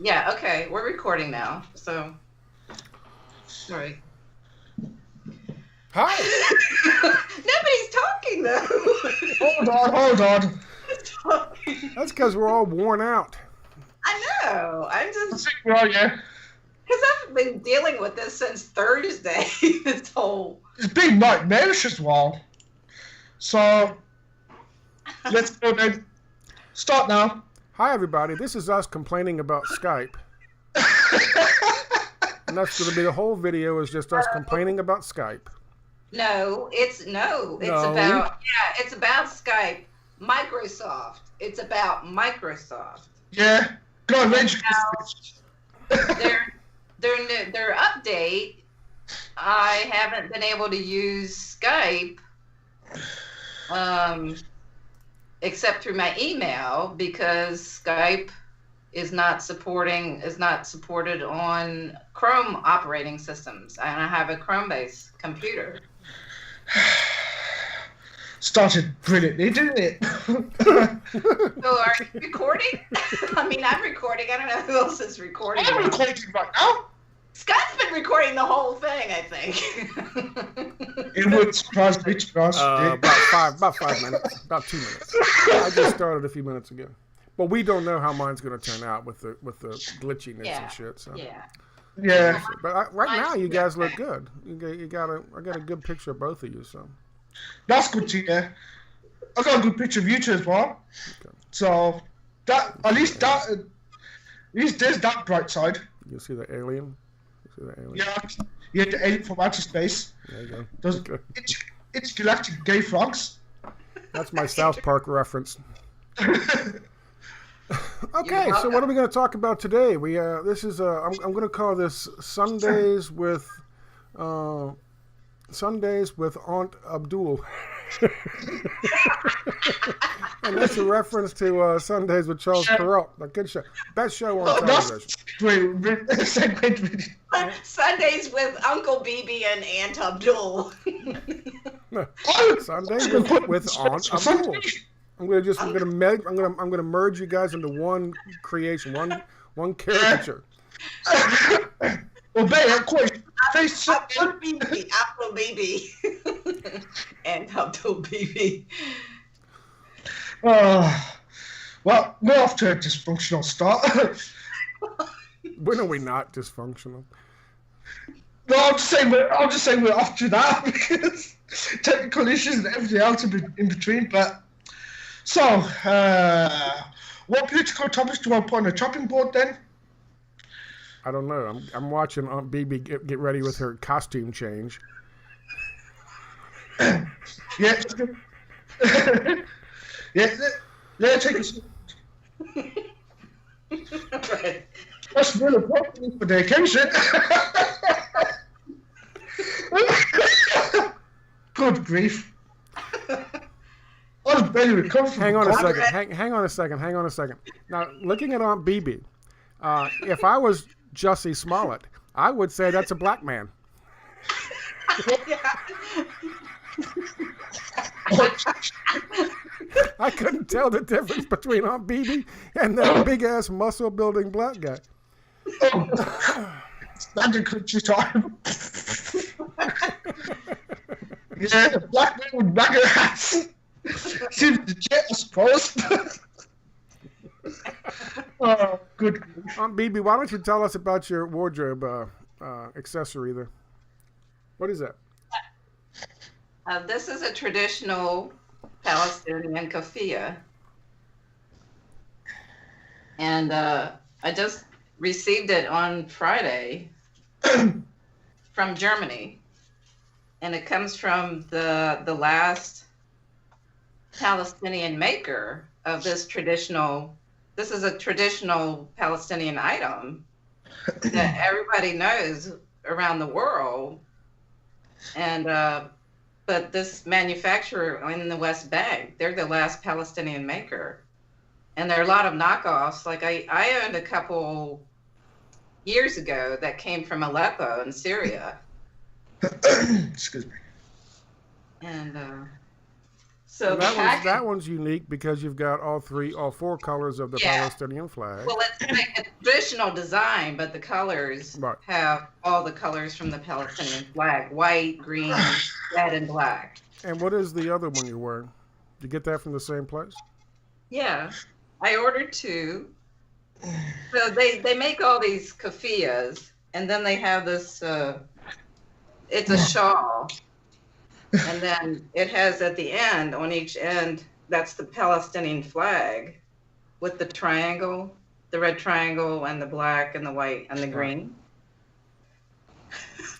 Yeah, okay, we're recording now. So, sorry. Hi. Nobody's talking though. Hold on. Talking. That's because we're all worn out. I know. I'm just Well, yeah. because I've been dealing with this since Thursday. This whole. It's been nightmarish as well. So, let's go then. Start now. Hi, everybody. This is us complaining about Skype. And that's going to be the whole video is just us complaining about Skype. No, it's No. about it's about Skype, Microsoft. It's about Microsoft. Yeah. Go on, Rage. Their update. I haven't been able to use Skype, except through my email because Skype is not supported on Chrome operating systems, and I have a Chrome-based computer. Started brilliantly, didn't it? So are you recording? I mean, I'm recording. I don't know who else is recording. I'm recording right now. Scott's been recording the whole thing, I think. It would surprise me, to be honest. About 5 minutes. About 2 minutes. I just started a few minutes ago. But we don't know how mine's going to turn out with the glitchiness and shit. So. Yeah. But right now, you guys look good. I got a good picture of both of you. So. That's good to hear. I got a good picture of you two as well. Okay. So at least there's that bright side. You see the alien? Yeah, the alien from outer space. There you go. Those intergalactic gay frogs. That's my South Park reference. Okay, so what are we going to talk about today? This is I'm going to call this Sundays with Aunt Abdul. And that's a reference to Sundays with Charles Perrault. A good show. Best show on television. Sundays with Uncle BB and Aunt Abdul. Sundays with Aunt Abdul. I'm gonna merge you guys into one creation, one caricature. Well, of course. Abdul BB. And Abdul BB. Well, we're off to a dysfunctional start. When are we not dysfunctional? No, I'm just saying we're off to that because technical issues and everything else in between. But so, what political topics do I put on the chopping board then? I don't know. I'm watching Aunt BB get ready with her costume change. Yeah. Yeah. Let's take a seat. Right. That's really important for the occasion. Good grief. I was barely recovered from Hang on a second. Hang on a second. Now, looking at Aunt BB, if I was Jussie Smollett, I would say that's a black man. I couldn't tell the difference between Aunt BB and that big-ass muscle-building black guy. Standard country time. Yeah, the black man with bagger hats. Seems legit, I suppose. Oh, good grief. Aunt BB, why don't you tell us about your wardrobe accessory there? What is that? This is a traditional Palestinian keffiyeh. And I just received it on Friday from Germany. And it comes from the last Palestinian maker of this is a traditional Palestinian item that everybody knows around the world. And but this manufacturer in the West Bank, they're the last Palestinian maker. And there are a lot of knockoffs. Like I owned a couple years ago that came from Aleppo in Syria. Excuse me. And So And the that one's unique because you've got all four colors of the Palestinian flag. Well, it's like a traditional design, but the colors have all the colors from the Palestinian flag: white, green, red, and black. And what is the other one you're wearing? Did you get that from the same place? Yeah, I ordered 2. So they make all these keffiyehs, and then they have this. It's a shawl. And then it has at the end, on each end, that's the Palestinian flag with the triangle, the red triangle, and the black, and the white, and the green.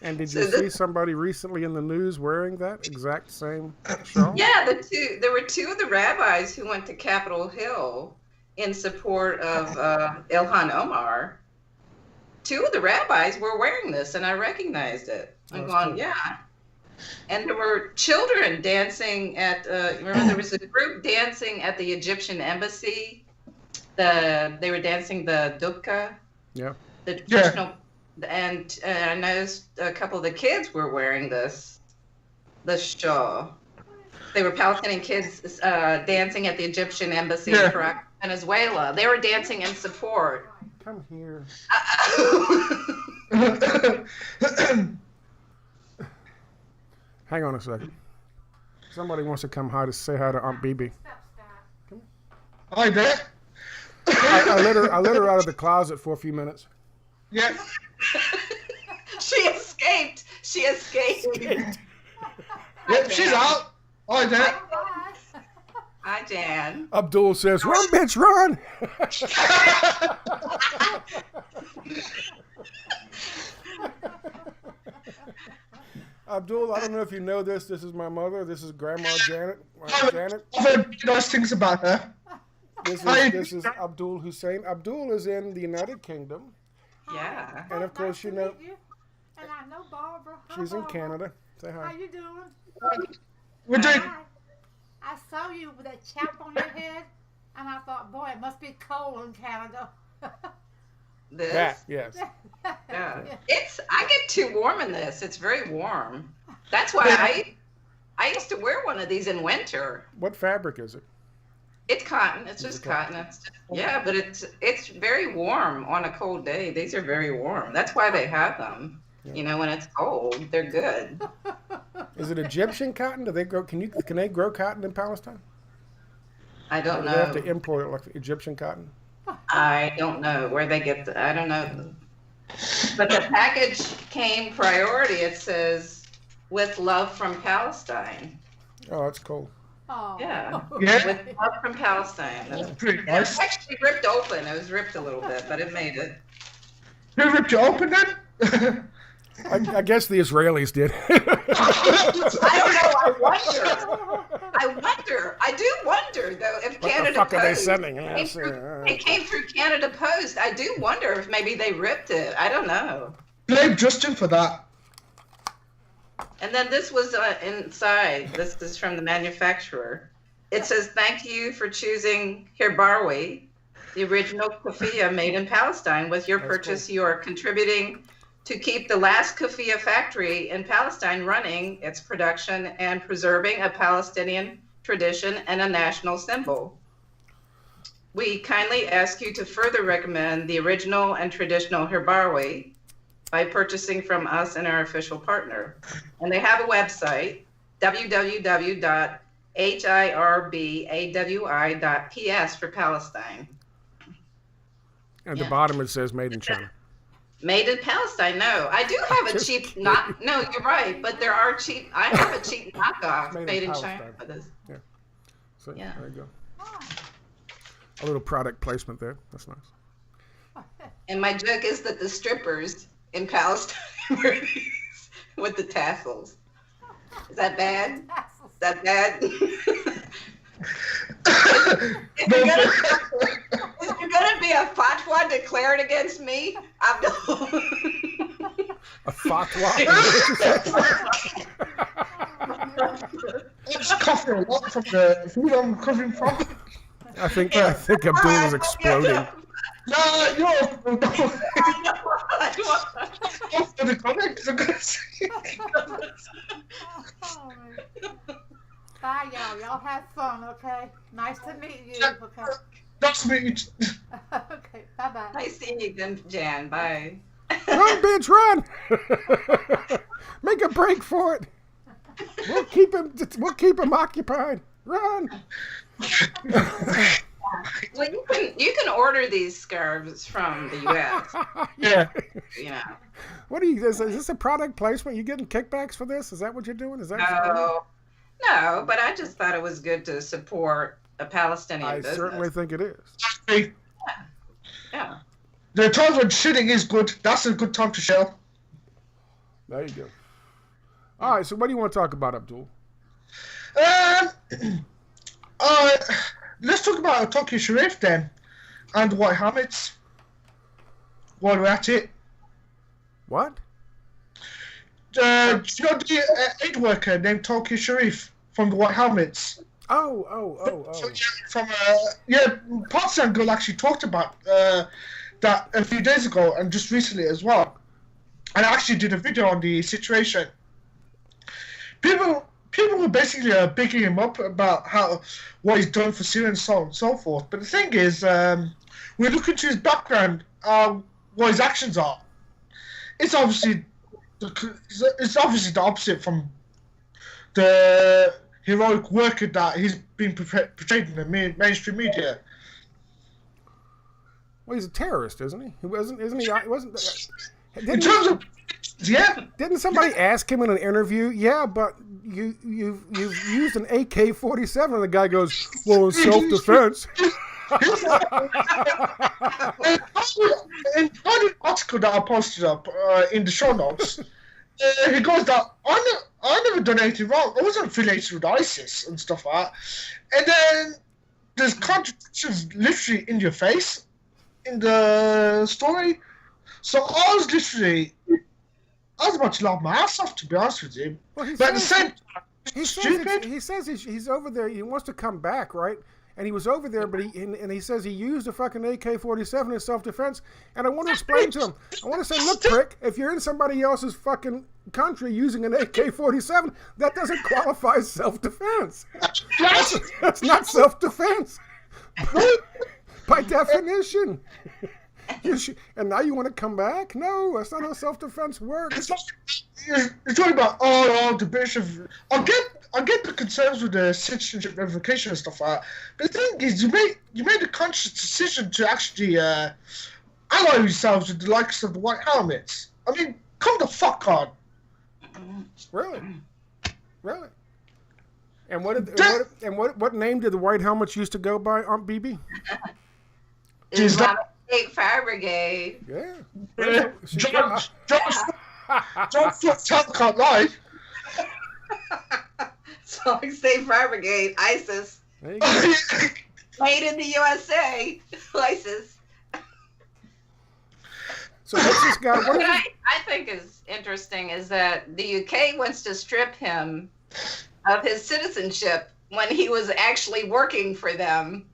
And did you see somebody recently in the news wearing that exact same shawl? Yeah, there were 2 of the rabbis who went to Capitol Hill in support of Ilhan Omar. 2 of the rabbis were wearing this, and I recognized it. I'm going, cool. Yeah. And there were children dancing at, remember there was a group dancing at the Egyptian embassy. They were dancing the dukka. Yeah. The traditional, and I noticed a couple of the kids were wearing the shawl. They were Palestinian kids dancing at the Egyptian embassy in Venezuela. They were dancing in support. Come here. Hang on a second. Somebody wants to come say hi to Aunt BB. Hi there. I let her out of the closet for a few minutes. Yeah. She escaped. Yep, she's out. Hi there. Hi, Jan. Abdul says, "Run, bitch, run!" Abdul, I don't know if you know this. This is my mother. This is Grandma Janet. Janet. I've heard nice things about her. This is Abdul Hussein. Abdul is in the United Kingdom. Yeah. And of course, you know. And I know Barbara. She's in Canada. Say hi. How you doing? We're doing. I saw you with that chap on your head, and I thought, boy, it must be cold in Canada. This? That, yes. Yeah. I get too warm in this. It's very warm. That's why I used to wear one of these in winter. What fabric is it? It's cotton. It's just cotton. Yeah, but it's very warm on a cold day. These are very warm. That's why they have them. Yeah. You know, when it's cold, they're good. Is it Egyptian cotton? Do they grow? Can they grow cotton in Palestine? I don't know. They have to import it like Egyptian cotton. I don't know where they get I don't know. But the package came priority. It says, "With love from Palestine." Oh, that's cool. Oh. Yeah. With love from Palestine. That's pretty nice. It was actually ripped open. It was ripped a little bit, but it made it. Who ripped you open then? I guess the Israelis did. I don't know. I do wonder, though, if Canada Post. What the fuck are they Post sending? it came through Canada Post. I do wonder if maybe they ripped it. I don't know. Blame Justin for that. And then this was inside. This is from the manufacturer. It says, "Thank you for choosing Hirbarwi, the original keffiyeh made in Palestine. With your purchase, cool. You are contributing to keep the last keffiyeh factory in Palestine running its production and preserving a Palestinian tradition and a national symbol. We kindly ask you to further recommend the original and traditional Hirbarwi by purchasing from us and our official partner." And they have a website, www.hirbawi.ps for Palestine. At the bottom it says "Made in China." Made in Palestine. No, I do have a cheap no, you're right, but there are cheap. I have a cheap knockoff made in China for this. Yeah. So, yeah. There you go. A little product placement there. That's nice. And my joke is that the strippers in Palestine wear these with the tassels. Is that bad? Is that bad? Is there gonna be a fatwa declared against me? Abdul? A fatwa? I'm just coughing a lot from the food I'm covering from. I think Abdul is exploding. No, you're after the comments, I'm gonna say. Bye, y'all. Y'all have fun, okay? Nice to meet you, okay? That's me. Okay, bye-bye. Nice seeing you, Jan. Bye. Run, bitch, run! Make a break for it. We'll keep him occupied. Run. Well, you can order these scarves from the U.S. Yeah. You know. What are you? Is this a product placement? You getting kickbacks for this? Is that what you're doing? Is that? No, but I just thought it was good to support a Palestinian business. I certainly think it is. Yeah. There are times when shitting is good. That's a good time to share. There you go. All right. So, what do you want to talk about, Abdul? Let's talk about Tokyo Sharif then, and White Helmets. While we're at it. What? Do you know the aid worker named Tokyo Sharif from the White Helmets? Oh. From Partisan Girl actually talked about that a few days ago and just recently as well. And I actually did a video on the situation. People were basically bigging him up about what he's done for Syria and so on and so forth. But the thing is, we look into his background, what his actions are. It's obviously the opposite from the heroic worker that he's been portrayed in the mainstream media. Well, he's a terrorist, isn't he? Isn't he? Didn't somebody ask him in an interview? Yeah, but you've used an AK-47, and the guy goes, "Well, in self-defense." In the article that I posted up in the show notes, he goes that I never done anything wrong. I wasn't affiliated with ISIS and stuff like that. And then there's contradictions literally in your face in the story. So I was about to laugh my ass off, to be honest with you. Well, but at the same time, he says he's over there. He wants to come back, right? And he was over there, but he says he used a fucking AK-47 in self-defense. And I want to explain to him. I want to say, look, prick, if you're in somebody else's fucking country using an AK-47, that doesn't qualify as self-defense. That's not self-defense. By definition. And now you want to come back? No, that's not how self-defense works. You're talking about the British. I get the concerns with the citizenship verification and stuff like that. But the thing is, you made a conscious decision to actually ally yourselves with the likes of the White Helmets. I mean, come the fuck on. Really? And what name did the White Helmets used to go by, Aunt BB? Islamic State Fire Brigade. Yeah. Don't can't lie. Islamic State Fire Brigade, ISIS. There you go. Made in the USA, ISIS. So what's this guy? What I think is interesting is that the UK wants to strip him of his citizenship when he was actually working for them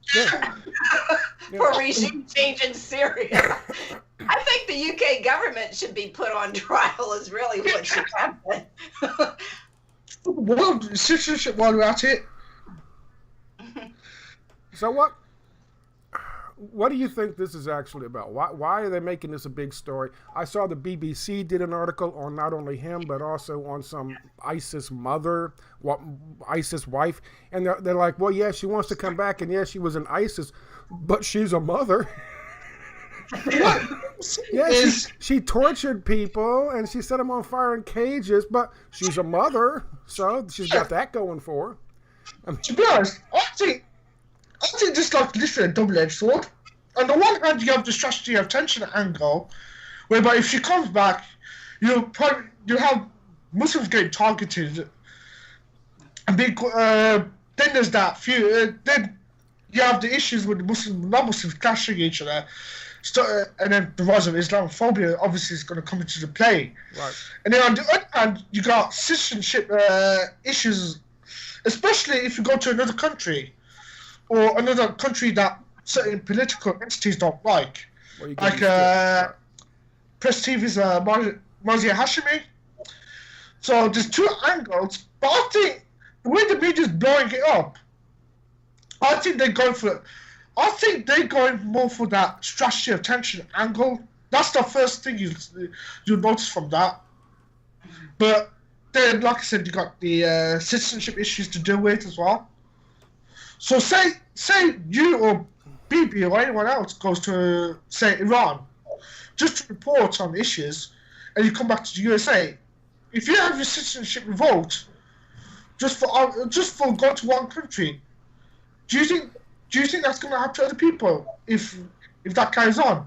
for regime change in Syria. I think the UK government should be put on trial is really what should happen. Well, citizenship while we're at it. So what do you think this is actually about? Why are they making this a big story? I saw the BBC did an article on not only him, but also on some ISIS mother, ISIS wife. And they're like, well, yeah, she wants to come back. And yeah, she was in ISIS, but she's a mother. Yeah, she tortured people and she set them on fire in cages, but she's a mother. So she's got that going for her. I mean, to be honest, I think this like literally a double-edged sword. On the one hand, you have the strategy of tension angle, whereby if she comes back, you have Muslims getting targeted, and then there's that few. Then you have the issues with the non-Muslims clashing each other, and then the rise of Islamophobia obviously is going to come into the play. right. And then on the other hand, you got citizenship issues, especially if you go to another country. Or another country that certain political entities don't like. Like Press TV's Mazia Hashimi. So there's two angles. But I think way the media's blowing it up, I think they're going for. I think they're going more for that strategy of tension angle. That's the first thing you notice from that. But then, like I said, you got the citizenship issues to deal with as well. So say you or BB or anyone else goes to, say, Iran, just to report on issues, and you come back to the USA. If you have your citizenship revoked, just for going to one country, do you think that's going to happen to other people if that carries on?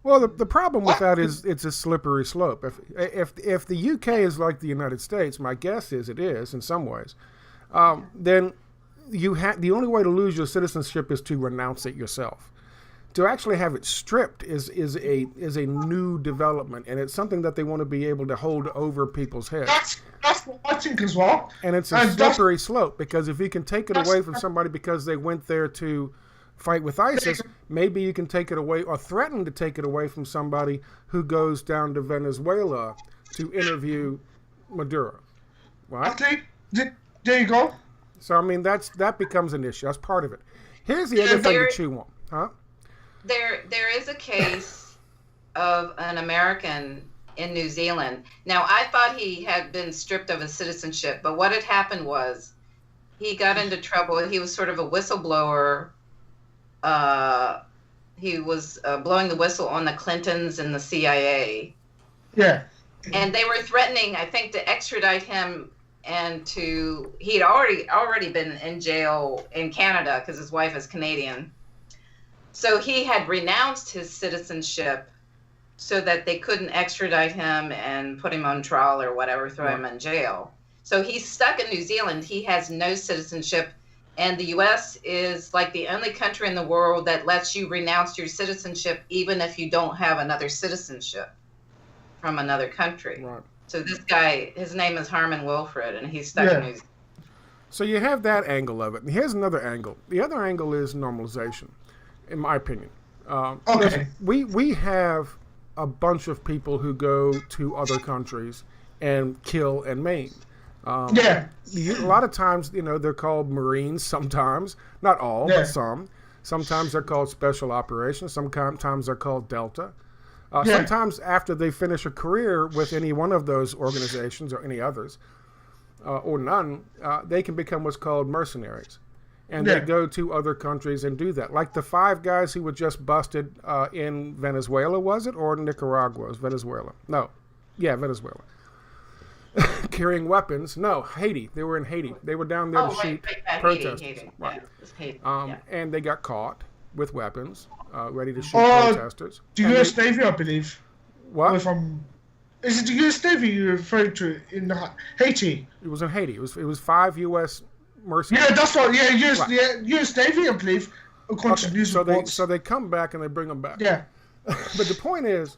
Well, the problem with that is it's a slippery slope. If the UK is like the United States, my guess is it is in some ways, then the only way to lose your citizenship is to renounce it yourself. To actually have it stripped is a new development, and it's something that they want to be able to hold over people's heads. That's what I think as well. And it's a slippery slope, because if you can take it away from somebody because they went there to fight with ISIS, maybe you can take it away or threaten to take it away from somebody who goes down to Venezuela to interview Maduro. Right? There you go. So, I mean, that becomes an issue. That's part of it. Here's the other thing to chew on. Huh? There is a case of an American in New Zealand. Now, I thought he had been stripped of his citizenship, but what had happened was he got into trouble. He was sort of a whistleblower. He was blowing the whistle on the Clintons and the CIA. Yeah. And they were threatening, I think, to extradite him, and he'd already been in jail in Canada because his wife is Canadian. So he had renounced his citizenship so that they couldn't extradite him and put him on trial or whatever, throw him in jail. So he's stuck in New Zealand. He has no citizenship. And the U.S. is like the only country in the world that lets you renounce your citizenship even if you don't have another citizenship from another country. Right. So this guy, his name is Harmon Wilfred, and he's stuck in New Zealand. So you have that angle of it. And here's another angle. The other angle is normalization, in my opinion. Okay. We have a bunch of people who go to other countries and kill and maim. A lot of times, they're called Marines sometimes. Not all, but some. Sometimes they're called Special Operations. Sometimes they're called Delta. Sometimes after they finish a career with any one of those organizations or any others, or none, they can become what's called mercenaries. And they go to other countries and do that. Like the 5 guys who were just busted in Venezuela, was it? Or Nicaragua? It was Venezuela. No. Yeah, Venezuela. Carrying weapons. No, Haiti. They were in Haiti. They were down there to shoot protesters. Haiti. Right. Haiti. And they got caught with weapons, ready to shoot protesters. The U.S. Navy, I believe. What? Is it the U.S. Navy you're referring to in Haiti? It was in Haiti. It was 5 U.S. mercenaries. Yeah, that's right. Yeah, U.S. Navy, I believe. According to news reports. So they come back and they bring them back. Yeah. But the point is,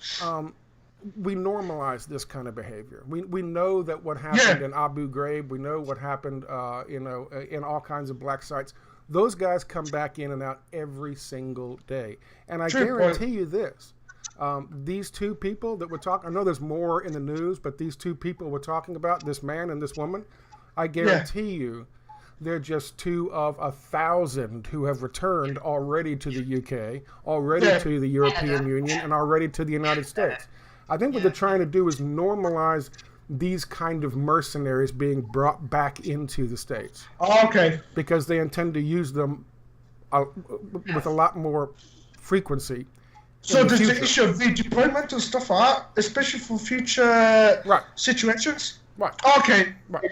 we normalize this kind of behavior. We know that what happened in Abu Ghraib. We know what happened, in all kinds of black sites. Those guys come back in and out every single day. And I guarantee you this. These 2 people that we're talking, I know there's more in the news, but these 2 people we're talking about, this man and this woman, I guarantee you they're just 2 of 1,000 who have returned already to the UK, already to the European Union, and already to the United States. I think what they're trying to do is normalize these kind of mercenaries being brought back into the States. Okay. Because they intend to use them with a lot more frequency. So there's the issue of redeployment and stuff like that, especially for future situations? Right. Okay. Right.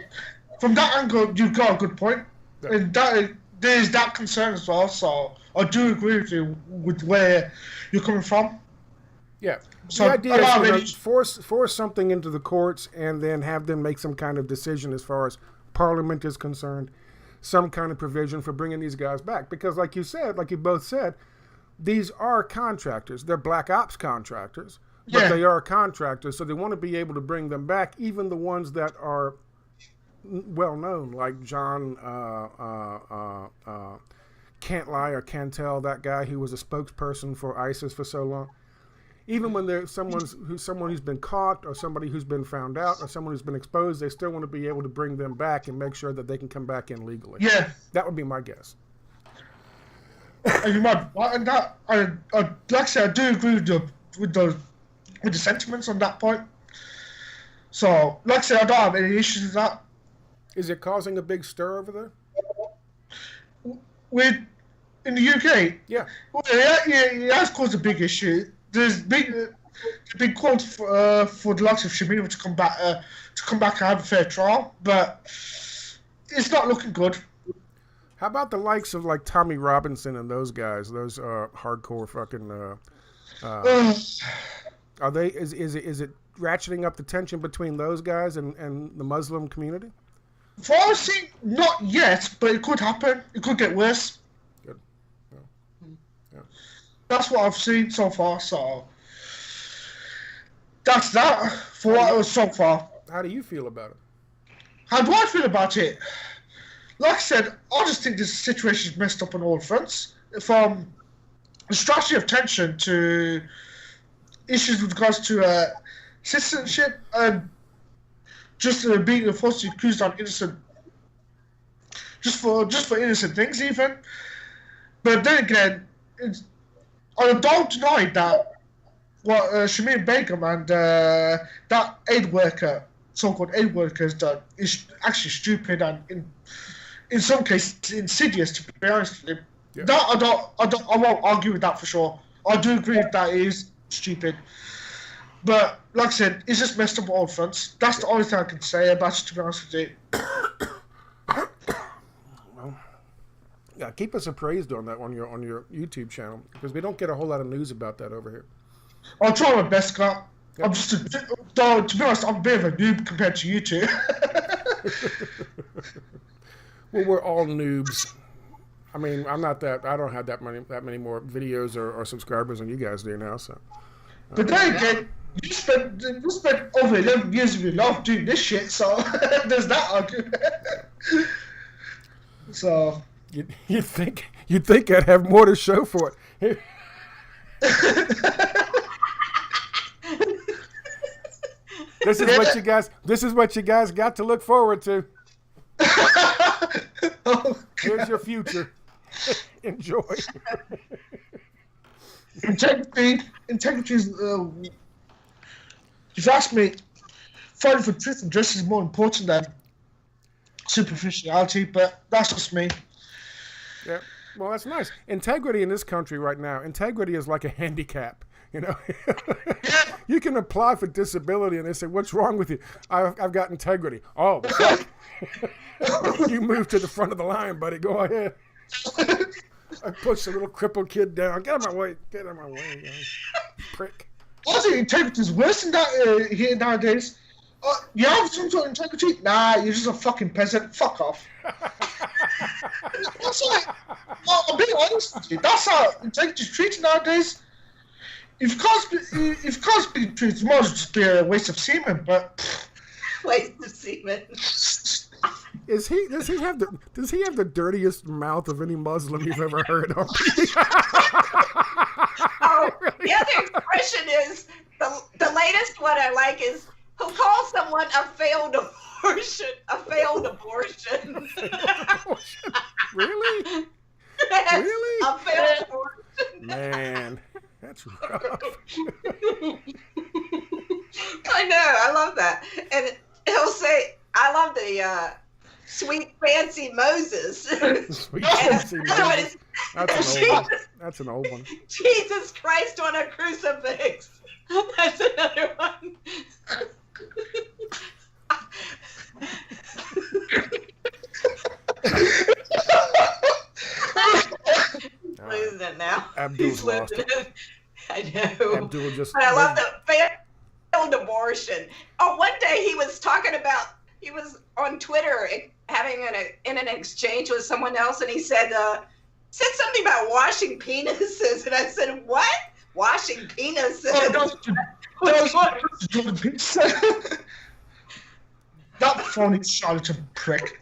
From that angle, you've got a good point. Yeah. And there's that concern as well, so I do agree with you with where you're coming from. Yeah. So the idea is force something into the courts and then have them make some kind of decision as far as Parliament is concerned, some kind of provision for bringing these guys back. Because like you both said, these are contractors. They're black ops contractors, but they are contractors, so they want to be able to bring them back, even the ones that are well known, like John Can't Lie or Cantel, that guy who was a spokesperson for ISIS for so long. even when there's someone who's been caught, or somebody who's been found out, or someone who's been exposed, they still want to be able to bring them back and make sure that they can come back in legally. Yeah. That would be my guess. And like I said, I do agree with the sentiments on that point. So, like I said, I don't have any issues with that. Is it causing a big stir over there? In the UK? Yeah. Well, it has caused a big issue. There's been calls for the likes of Shamima to come back and have a fair trial, but it's not looking good. How about the likes of like Tommy Robinson and those guys, those hardcore fucking? Are they? Is it ratcheting up the tension between those guys and the Muslim community? For us, see, not yet, but it could happen. It could get worse. Good. Yeah. That's what I've seen so far. So that's that for what it was so far. How do you feel about it? How do I feel about it? Like I said, I just think this situation is messed up on all fronts. From the strategy of tension to issues with regards to citizenship and just being falsely accused on innocent, just for innocent things even. But then again, I don't deny that what Shamim Begum and that aid worker, so-called aid worker, has done is actually stupid and in some cases insidious. To be honest with you, Yeah. that I won't argue with that for sure. I do agree that it is stupid. But, like I said, it's just messed up on all fronts. That's the only thing I can say about it, to be honest with you. Well, yeah, keep us appraised on that on your YouTube channel, because we don't get a whole lot of news about that over here. I'll try my best, Scott. Yep. I'm just, to be honest, I'm a bit of a noob compared to you two. Well, we're all noobs. I mean, I don't have that many more videos or subscribers than you guys do now, so. But then again, you spent over 11 years of your life doing this shit, so there's that argument. So you'd think I'd have more to show for it. This is what you guys got to look forward to. Here's your future. Enjoy. Integrity is, you've asked me, fighting for truth and justice is more important than superficiality, but that's just me. Yeah, well, that's nice. Integrity in this country right now, integrity is like a handicap, you know. You can apply for disability and they say, what's wrong with you? I've got integrity. Oh, fuck. You move to the front of the line, buddy. Go ahead. I pushed a little crippled kid down. Get out of my way. Get out of my way, guys. Prick. Also, integrity is worse than that here nowadays. You have some sort of integrity? Nah, you're just a fucking peasant. Fuck off. That's like, I'm being honest with you. That's how integrity is treated nowadays. If you can't speak the truth, it might just be a waste of semen, but... Waste of semen. Does he have the dirtiest mouth of any Muslim you've ever heard of? Oh, the other expression is the latest one I like is who calls someone a failed abortion. A failed abortion. Really? Yes, Really? a failed abortion. Man, that's rough. I know. I love that, and he'll say, "I love the." Sweet fancy Moses. Sweet fancy Moses. That's an old one. Jesus Christ on a crucifix. That's another one. Losing it now. Abdul's lost it. I know. Abdul just. But I love the failed abortion. Oh, one day he was on Twitter having an exchange with someone else, and he said something about washing penises, and I said, "What? Washing penises?" Jordan Peterson. That phony charlatan prick.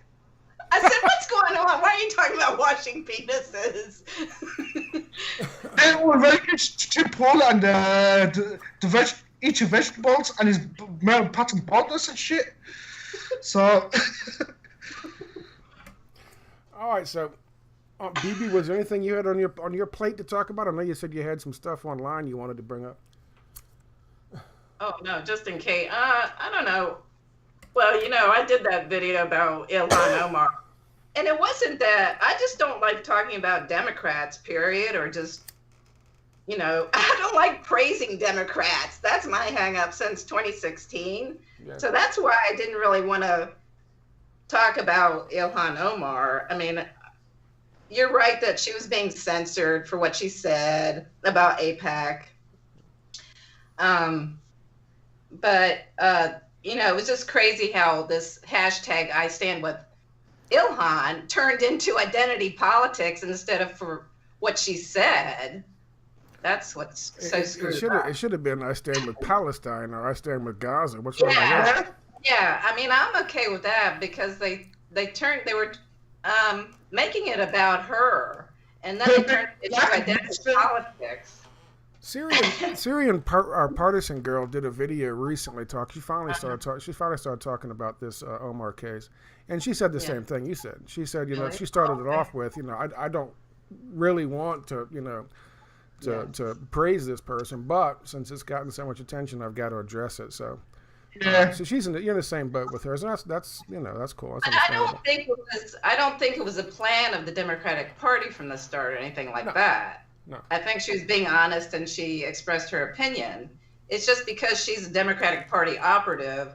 I said, "What's going on? Why are you talking about washing penises?" They were very good to Paul and eating vegetables and his male pattern partners and shit. So. All right, so BB, was there anything you had on your plate to talk about? I know you said you had some stuff online you wanted to bring up. Oh no, just in case. I don't know. Well, I did that video about Ilhan Omar, and it wasn't that. I just don't like talking about Democrats, period, or just, I don't like praising Democrats. That's my hang up since 2016. Yeah. So that's why I didn't really want to talk about Ilhan Omar. I mean, you're right that she was being censored for what she said about AIPAC. But it was just crazy how this hashtag I stand with Ilhan turned into identity politics instead of for what she said. That's what's so screwed up. It should have been I stand with Palestine or I stand with Gaza. What's wrong with that? Yeah, I mean, I'm okay with that because they were making it about her, and then they turned it into identity politics. Syrian partisan girl did a video recently. She finally started talking about this Omar case, and she said the same thing you said. She said, she started it off with, I don't really want to, to praise this person, but since it's gotten so much attention, I've got to address it. So. Yeah. So you're in the same boat with her, and that's cool. That's I don't think it was a plan of the Democratic Party from the start or anything like that. No. I think she was being honest and she expressed her opinion. It's just because she's a Democratic Party operative,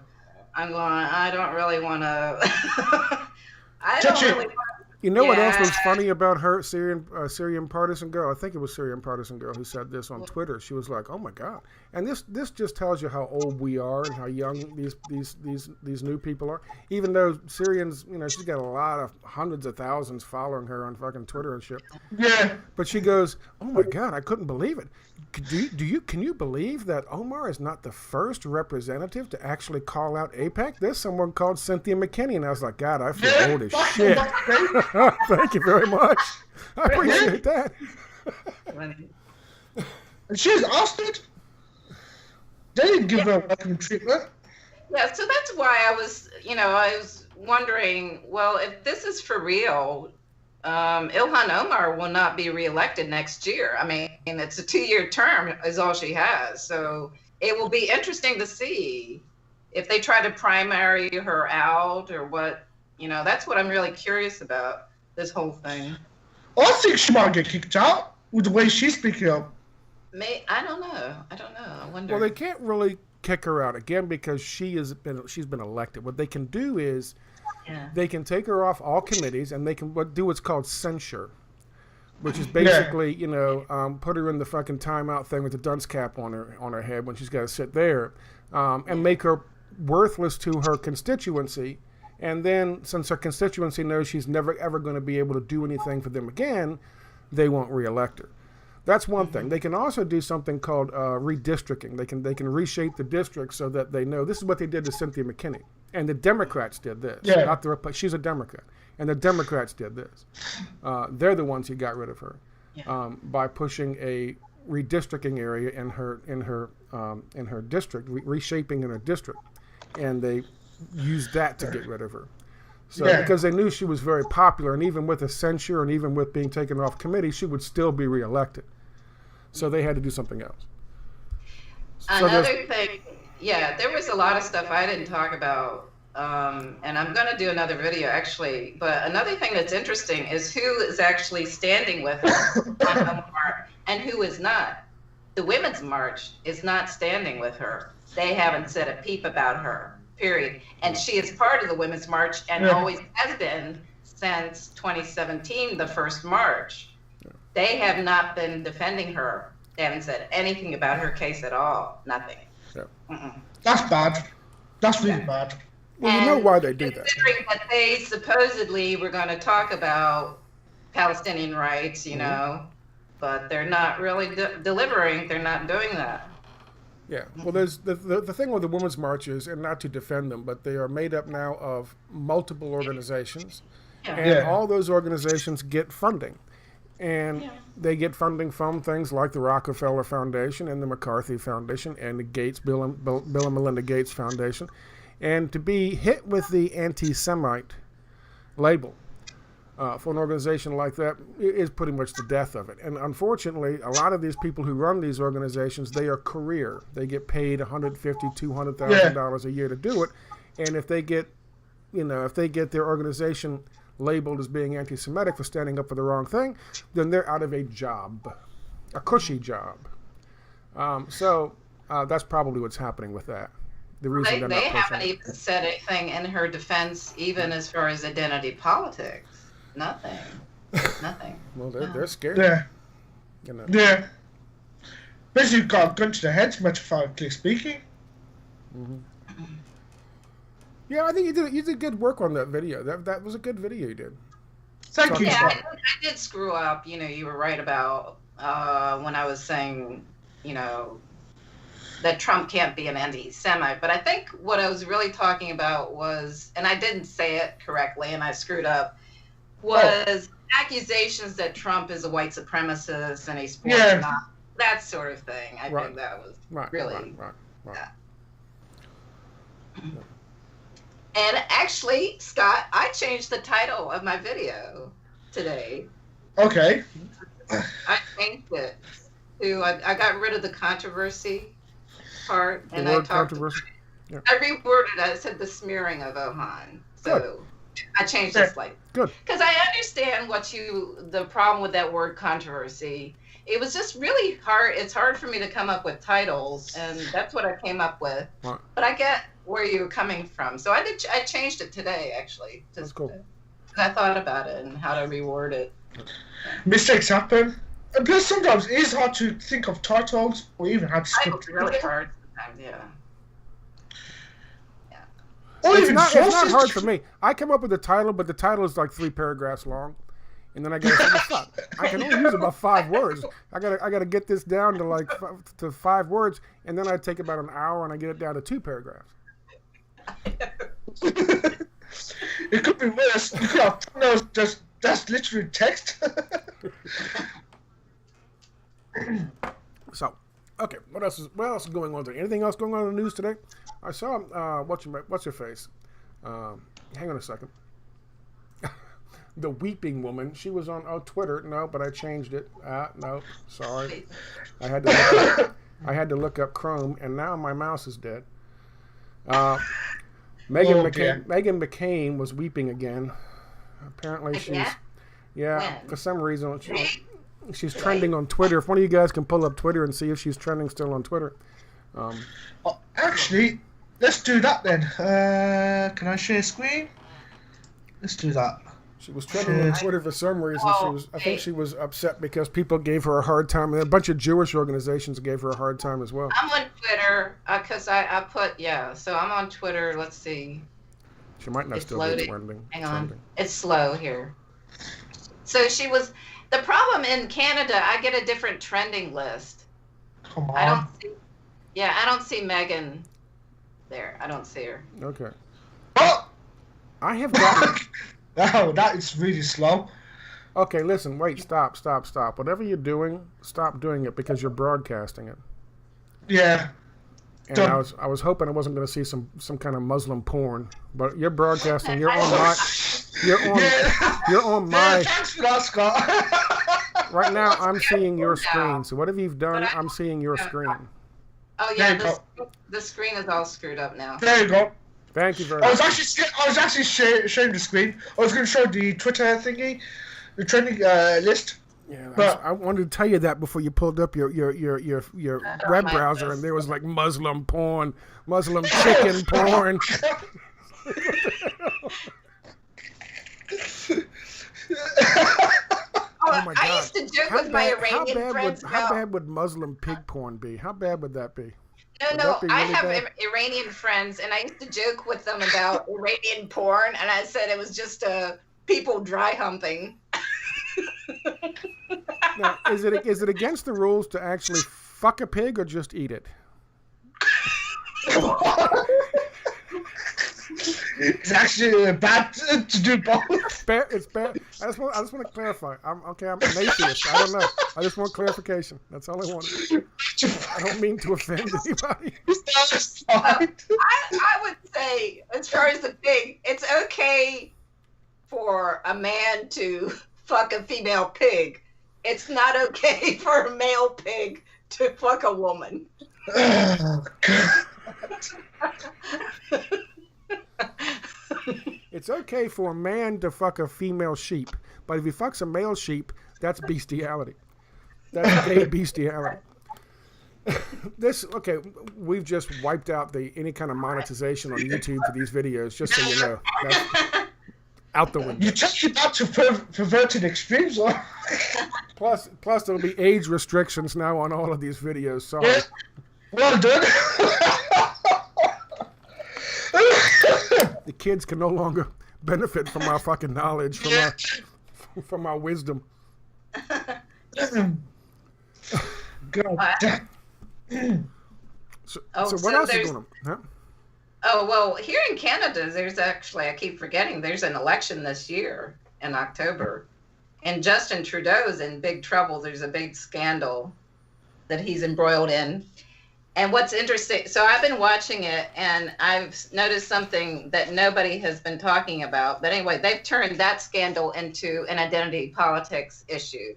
I'm going, I don't really want to. What else was funny about her, Syrian partisan girl? I think it was Syrian partisan girl who said this on Twitter. She was like, "Oh my God!" And this just tells you how old we are and how young these new people are. Even though Syrians, she's got a lot of hundreds of thousands following her on fucking Twitter and shit. Yeah. But she goes, "Oh my God, I couldn't believe it. Can you believe that Omar is not the first representative to actually call out AIPAC? There's someone called Cynthia McKinney." And I was like, God, I feel old as shit. Thank you very much. I appreciate that. And she's ousted. They didn't give her welcome treatment. Yeah, so that's why I was wondering, well, if this is for real, Ilhan Omar will not be reelected next year. I mean, it's a 2-year term is all she has. So it will be interesting to see if they try to primary her out or what. That's what I'm really curious about, this whole thing. I think she might get kicked out with the way she's speaking up. I don't know. I wonder. Well, they can't really kick her out again because she's been elected. What they can do is they can take her off all committees and they can do what's called censure, which is basically put her in the fucking timeout thing with the dunce cap on her head when she's got to sit there, and make her worthless to her constituency. And then, since her constituency knows she's never ever going to be able to do anything for them again, they won't reelect her. That's one thing. They can also do something called redistricting. They can reshape the district so that they know this is what they did to Cynthia McKinney, and the Democrats did this. Yeah. Not the she's a Democrat, and the Democrats did this. They're the ones who got rid of her by pushing a redistricting area in her district, reshaping in her district, and they used that to get rid of her. So because they knew she was very popular, and even with a censure and even with being taken off committee, she would still be reelected. So they had to do something else. Another thing, there was a lot of stuff I didn't talk about, and I'm going to do another video actually. But another thing that's interesting is who is actually standing with her on the march and who is not. The Women's March is not standing with her. They haven't said a peep about her. Period. And she is part of the Women's March and always has been since 2017, the first march. They have not been defending her. They haven't said anything about her case at all. Nothing. That's bad. That's really bad. Well, you know why they do that. Considering that they supposedly were going to talk about Palestinian rights, but they're not really delivering. They're not doing that. Yeah, well, there's the thing with the Women's Marches, and not to defend them, but they are made up now of multiple organizations, and all those organizations get funding. And they get funding from things like the Rockefeller Foundation and the McCarthy Foundation and the Bill and Melinda Gates Foundation. And to be hit with the anti-Semite label for an organization like that is pretty much the death of it. And unfortunately, a lot of these people who run these organizations, they are career. They get paid $150,000, $200,000 a year to do it. And if they get their organization labeled as being anti-Semitic for standing up for the wrong thing, then they're out of a job, a cushy job. So that's probably what's happening with that. The reason they haven't even said anything in her defense, even as far as identity politics. Nothing. Well, they're scared. Yeah. You know. Yeah. Basically, got a gun to the head, metaphorically speaking. Mm-hmm. Yeah, I think you did good work on that video. That was a good video you did. Thank you. Yeah, I did screw up. You were right about when I was saying, that Trump can't be an anti-Semite. But I think what I was really talking about was, and I didn't say it correctly, and I screwed up, was accusations that Trump is a white supremacist and he's that sort of thing. I think that was really. Right. Yeah. And actually, Scott, I changed the title of my video today. Okay. I changed it to, I got rid of the controversy part. I reworded it. I said the smearing of uhhhh. So good. I changed it slightly. Good. Because I understand the problem with that word controversy. It was just really hard. It's hard for me to come up with titles, and that's what I came up with. Right. But I get where you're coming from. So I changed it today, actually. That's cool. I thought about it and how to reword it. Mistakes happen. And plus, sometimes it is hard to think of titles or even how to script. It's really hard sometimes, yeah. It's not hard for me. I come up with a title, but the title is like 3 paragraphs long. And then I gotta say, stop. I can only use about 5 words. I gotta get this down to 5 words, and then I take about an hour and I get it down to 2 paragraphs. It could be worse. That's literally text. So, okay, what else is going on today? Anything else going on in the news today? I saw what's your face? Hang on a second. The weeping woman. She was on Twitter. No, but I changed it. No, sorry. I had to look up Chrome, and now my mouse is dead. Megan McCain was weeping again. Apparently for some reason she's trending on Twitter. If one of you guys can pull up Twitter and see if she's trending still on Twitter. Actually, let's do that then. Can I share screen? Let's do that. She was trending on Twitter for some reason. I think she was upset because people gave her a hard time, and a bunch of Jewish organizations gave her a hard time as well. I'm on Twitter because I put so I'm on Twitter. Let's see. She might not still be trending. Hang on, it's slow here. So she was. The problem in Canada, I get a different trending list. Come on. I don't see Megan there. I don't see her. Okay. Oh! I have got. Oh, that is really slow. Okay, listen, wait, stop. Whatever you're doing, stop doing it because you're broadcasting it. Yeah. And I was hoping I wasn't going to see some kind of Muslim porn, but you're broadcasting. You're on my. You're on my. Thanks for that, Scott. Right now, I'm seeing your screen. So whatever you've done, I'm seeing your screen. Oh yeah, the screen is all screwed up now. There you go. Thank you very much. I was actually showing the screen. I was going to show the Twitter thingy, the trending list. Yeah, I wanted to tell you that before you pulled up your web browser, and there was like Muslim porn, Muslim chicken porn. Oh my God! I used to joke with my Iranian friends. How bad would Muslim pig porn be? How bad would that be? No, I have Iranian friends, and I used to joke with them about Iranian porn, and I said it was just people dry humping. Now, is it against the rules to actually fuck a pig or just eat it? It's actually bad to do both. It's bad. I just want to clarify. I'm an atheist. I don't know. I just want clarification. That's all I wanted. I don't mean to offend anybody. I would say, as far as the pig, it's okay for a man to fuck a female pig. It's not okay for a male pig to fuck a woman. Oh, God. It's okay for a man to fuck a female sheep, but if he fucks a male sheep, that's bestiality. That's gay bestiality. We've just wiped out any kind of monetization on YouTube for these videos, just so you know. That's out the window. You take it back to perverted extremes, or? Plus, there'll be age restrictions now on all of these videos. Sorry. Yeah. Well done. The kids can no longer benefit from our fucking knowledge, from our wisdom. God. So what else is going on? Huh? Oh, well, here in Canada, there's actually, I keep forgetting, there's an election this year in October. And Justin Trudeau's in big trouble. There's a big scandal that he's embroiled in. And what's interesting, so I've been watching it, and I've noticed something that nobody has been talking about. But anyway, they've turned that scandal into an identity politics issue,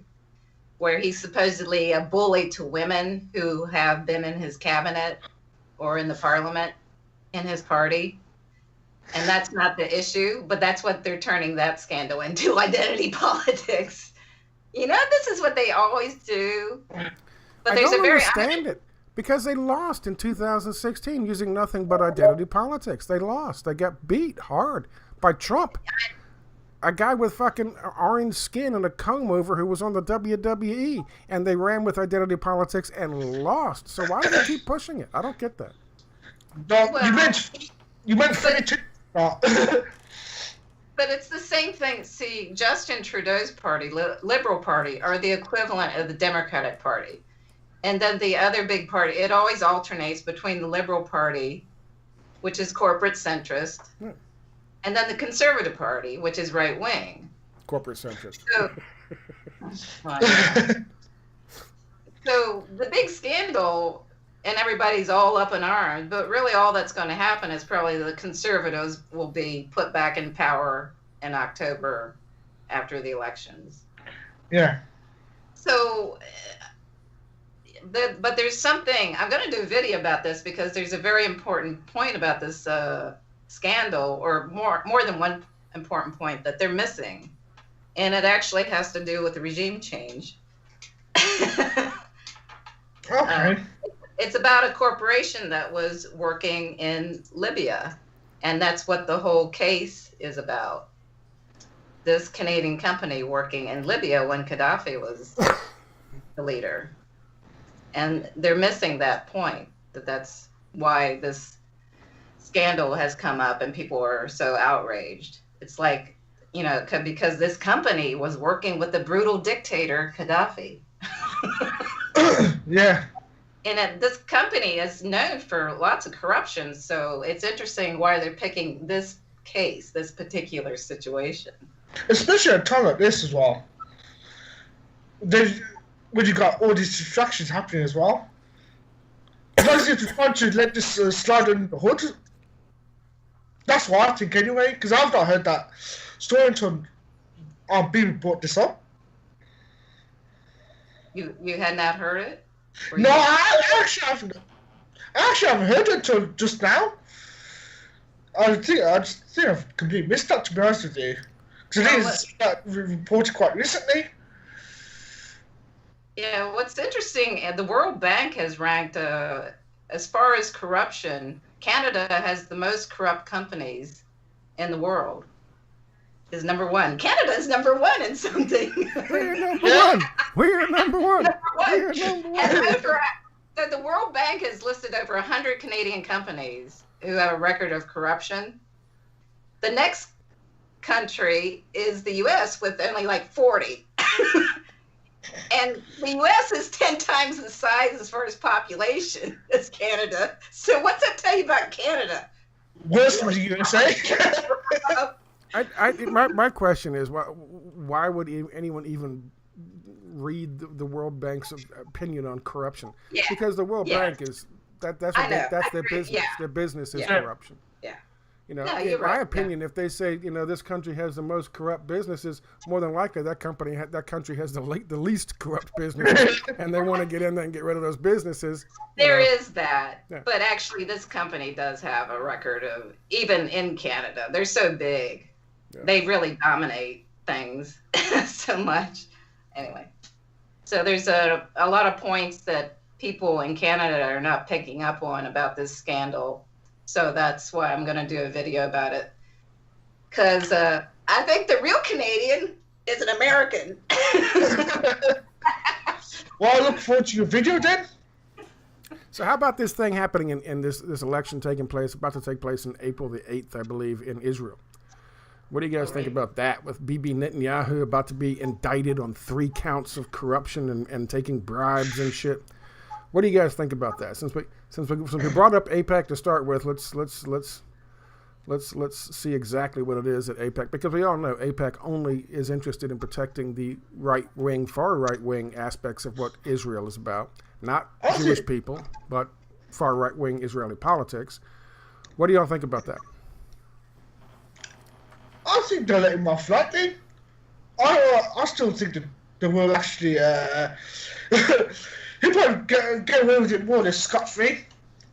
where he's supposedly a bully to women who have been in his cabinet or in the parliament in his party. And that's not the issue, but that's what they're turning that scandal into, identity politics. You know, this is what they always do. But there's I don't understand it. Because they lost in 2016 using nothing but identity politics. They lost. They got beat hard by Trump. A guy with fucking orange skin and a comb over who was on the WWE, and they ran with identity politics and lost. So why do they keep pushing it? I don't get that. No, well, you meant 32. But it's the same thing. See, Justin Trudeau's party, Liberal Party, are the equivalent of the Democratic Party. And then the other big party, it always alternates between the Liberal Party, which is corporate centrist, and then the Conservative Party, which is right wing. Corporate centrist. So the big scandal, and everybody's all up in arms, but really all that's going to happen is probably the Conservatives will be put back in power in October after the elections. Yeah. So... But there's something, I'm going to do a video about this because there's a very important point about this scandal, or more than one important point that they're missing. And it actually has to do with the regime change. Okay. It's about a corporation that was working in Libya. And that's what the whole case is about. This Canadian company working in Libya when Gaddafi was the leader. And they're missing that point, that's why this scandal has come up and people are so outraged. It's like, you know, because this company was working with the brutal dictator, Gaddafi. Yeah. And this company is known for lots of corruption, so it's interesting why they're picking this case, this particular situation. Especially at a time like this as well. When you got all these distractions happening as well. It's not as if they're trying to let this slide under the hood. That's what I think anyway, because I've not heard that story until Bill brought this up. You had not heard it? No, I actually haven't heard it until just now. I think I've completely missed that, to be honest with you. Because it is reported quite recently. Yeah, what's interesting, the World Bank has ranked, as far as corruption, Canada has the most corrupt companies in the world. Is number one. Canada is number one in something. We're number one. We're number one. We're number one. And the World Bank has listed over 100 Canadian companies who have a record of corruption. The next country is the U.S. with only like 40. And the U.S. is 10 times the size as far as population as Canada. So what's that tell you about Canada? Worse than the USA. My question is why would anyone even read the World Bank's opinion on corruption? Yeah. Because the World Yeah. Bank is that's their business. Yeah. Their business is Yeah. corruption. Yeah. No, you're in right. my opinion, if they say this country has the most corrupt businesses, more than likely that country has the least corrupt businesses, and they want to get in there and get rid of those businesses. There is that, Yeah. but actually, this company does have a record of, even in Canada, they're so big, they really dominate things so much. Anyway, so there's a lot of points that people in Canada are not picking up on about this scandal. So that's why I'm going to do a video about it. Because I think the real Canadian is an American. Well, I look forward to your video then. So how about this thing happening in this election about to take place in April the 8th, I believe, in Israel? What do you guys think about that, with Bibi Netanyahu about to be indicted on 3 counts of corruption and taking bribes and shit? What do you guys think about that? Since we brought up AIPAC to start with, let's see exactly what it is at AIPAC, because we all know AIPAC only is interested in protecting the far right wing aspects of what Israel is about, not Jewish people, but far right wing Israeli politics. What do y'all think about that? I think they'll let him off lightly. I still think that they will actually. He'll probably get away with it more or less scot-free.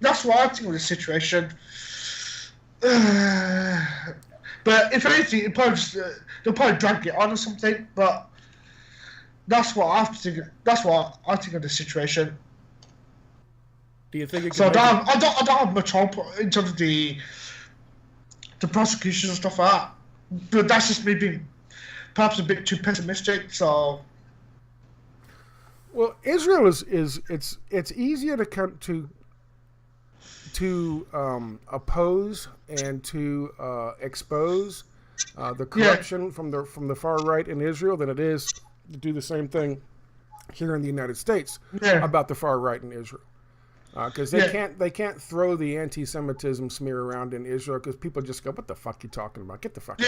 That's what I think of the situation. But if anything, they'll probably drag it on or something. But that's what I think. That's what I think of the situation. Do you think it? So I don't have much hope in terms of the prosecution and stuff like that. But that's just me being perhaps a bit too pessimistic. So. Well, Israel is it's easier to oppose and to expose the corruption from the far right in Israel than it is to do the same thing here in the United States about the far right in Israel, because they can't throw the anti-Semitism smear around in Israel, because people just go, "What the fuck you talking about? Get the fuck out."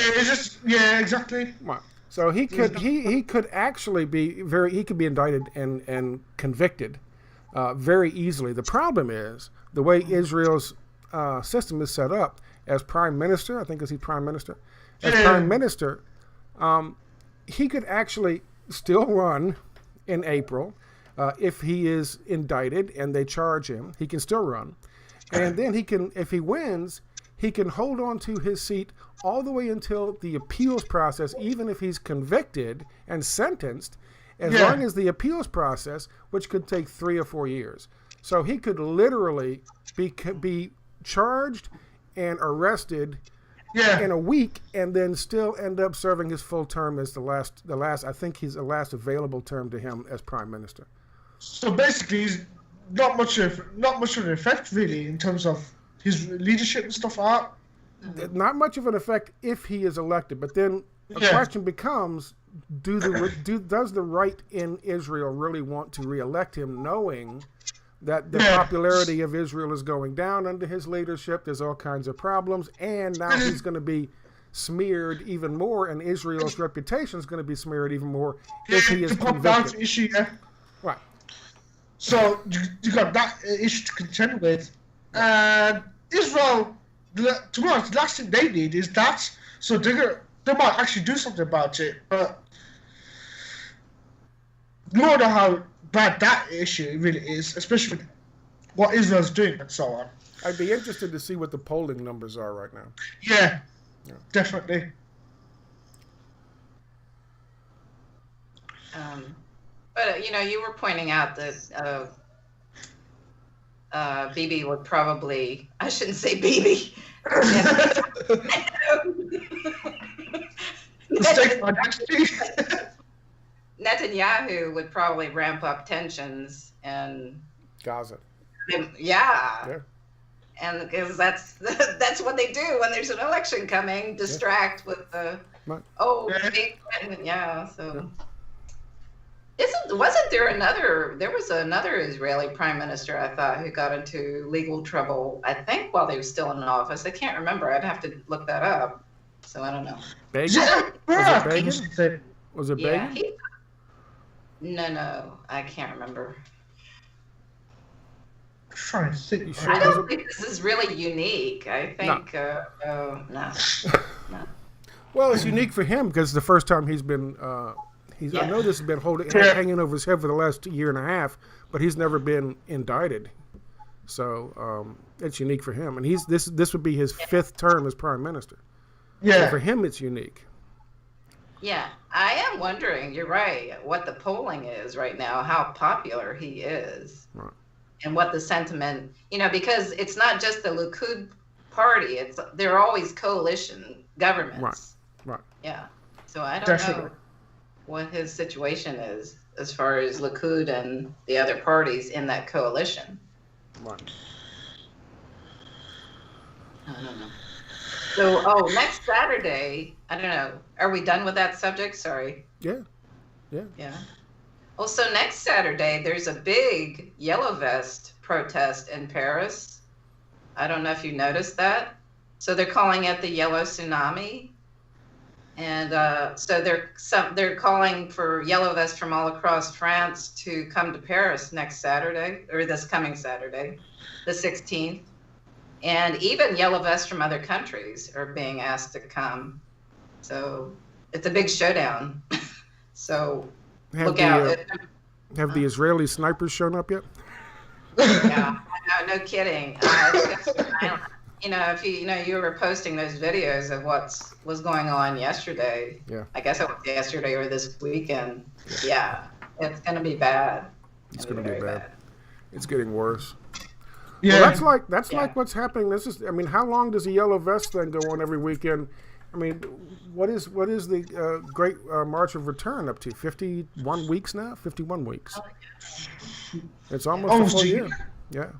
Exactly. Come on. So he could actually be indicted and convicted very easily. The problem is the way Israel's system is set up. As prime minister, I think he's prime minister. As prime minister, he could actually still run in April if he is indicted and they charge him. He can still run, and then he can, if he wins, he can hold on to his seat all the way until the appeals process, even if he's convicted and sentenced, as long as the appeals process, which could take 3 or 4 years. So he could literally be charged and arrested in a week, and then still end up serving his full term as the last. I think he's the last available term to him as prime minister. So basically, he's not much of an effect really in terms of his leadership and stuff like that. Not much of an effect if he is elected, but then the question becomes: does the right in Israel really want to reelect him, knowing that the popularity of Israel is going down under his leadership? There's all kinds of problems, and now he's going to be smeared even more, and Israel's reputation is going to be smeared even more if he is convicted. Issue, Right. So you got that issue to contend with, and Israel. To be honest, the last thing they need is that. So they might actually do something about it, but you don't know how bad that issue really is, especially with what Israel's doing and so on. I'd be interested to see what the polling numbers are right now. Yeah. Definitely. But you were pointing out that Bibi would probably, I shouldn't say Bibi. Netanyahu would probably ramp up tensions and Gaza. Yeah. And because that's what they do when there's an election coming, distract with the So wasn't there another Israeli prime minister, I thought, who got into legal trouble, I think, while they were still in office. I can't remember. I'd have to look that up. So I don't know. Bacon? Yeah, Was it bacon? Was it Yeah. bacon? No, I can't remember. Trying to think. You sure I it was don't think this is really unique. I think no. No. Well, it's unique for him because it's the first time he's been. I know this has been hanging over his head for the last year and a half, but he's never been indicted. So it's unique for him, and this would be his 5th term as prime minister. Yeah. So for him, it's unique. Yeah, I am wondering. You're right. What the polling is right now? How popular he is, Right. and what the sentiment. Because it's not just the Likud party. They're always coalition governments. Right. Yeah. So I don't Definitely. know what his situation is as far as Likud and the other parties in that coalition. Right. I don't know. So, next Saturday, I don't know. Are we done with that subject? Sorry. Yeah. Yeah. Well, so next Saturday, there's a big Yellow Vest protest in Paris. I don't know if you noticed that. So they're calling it the Yellow Tsunami. And so they're calling for Yellow Vests from all across France to come to Paris next Saturday, or this coming Saturday, the 16th. And even Yellow Vests from other countries are being asked to come. So it's a big showdown. So look out. Have the Israeli snipers shown up yet? Yeah, no kidding. If you were posting those videos of what was going on yesterday. Yeah. I guess it was yesterday or this weekend. Yeah, it's going to be bad. It's going to be bad. It's getting worse. Yeah. Well, that's like what's happening. How long does a Yellow Vest thing go on every weekend? What is the Great March of Return up to? 51 weeks now? 51 weeks. It's almost a full year. Yeah.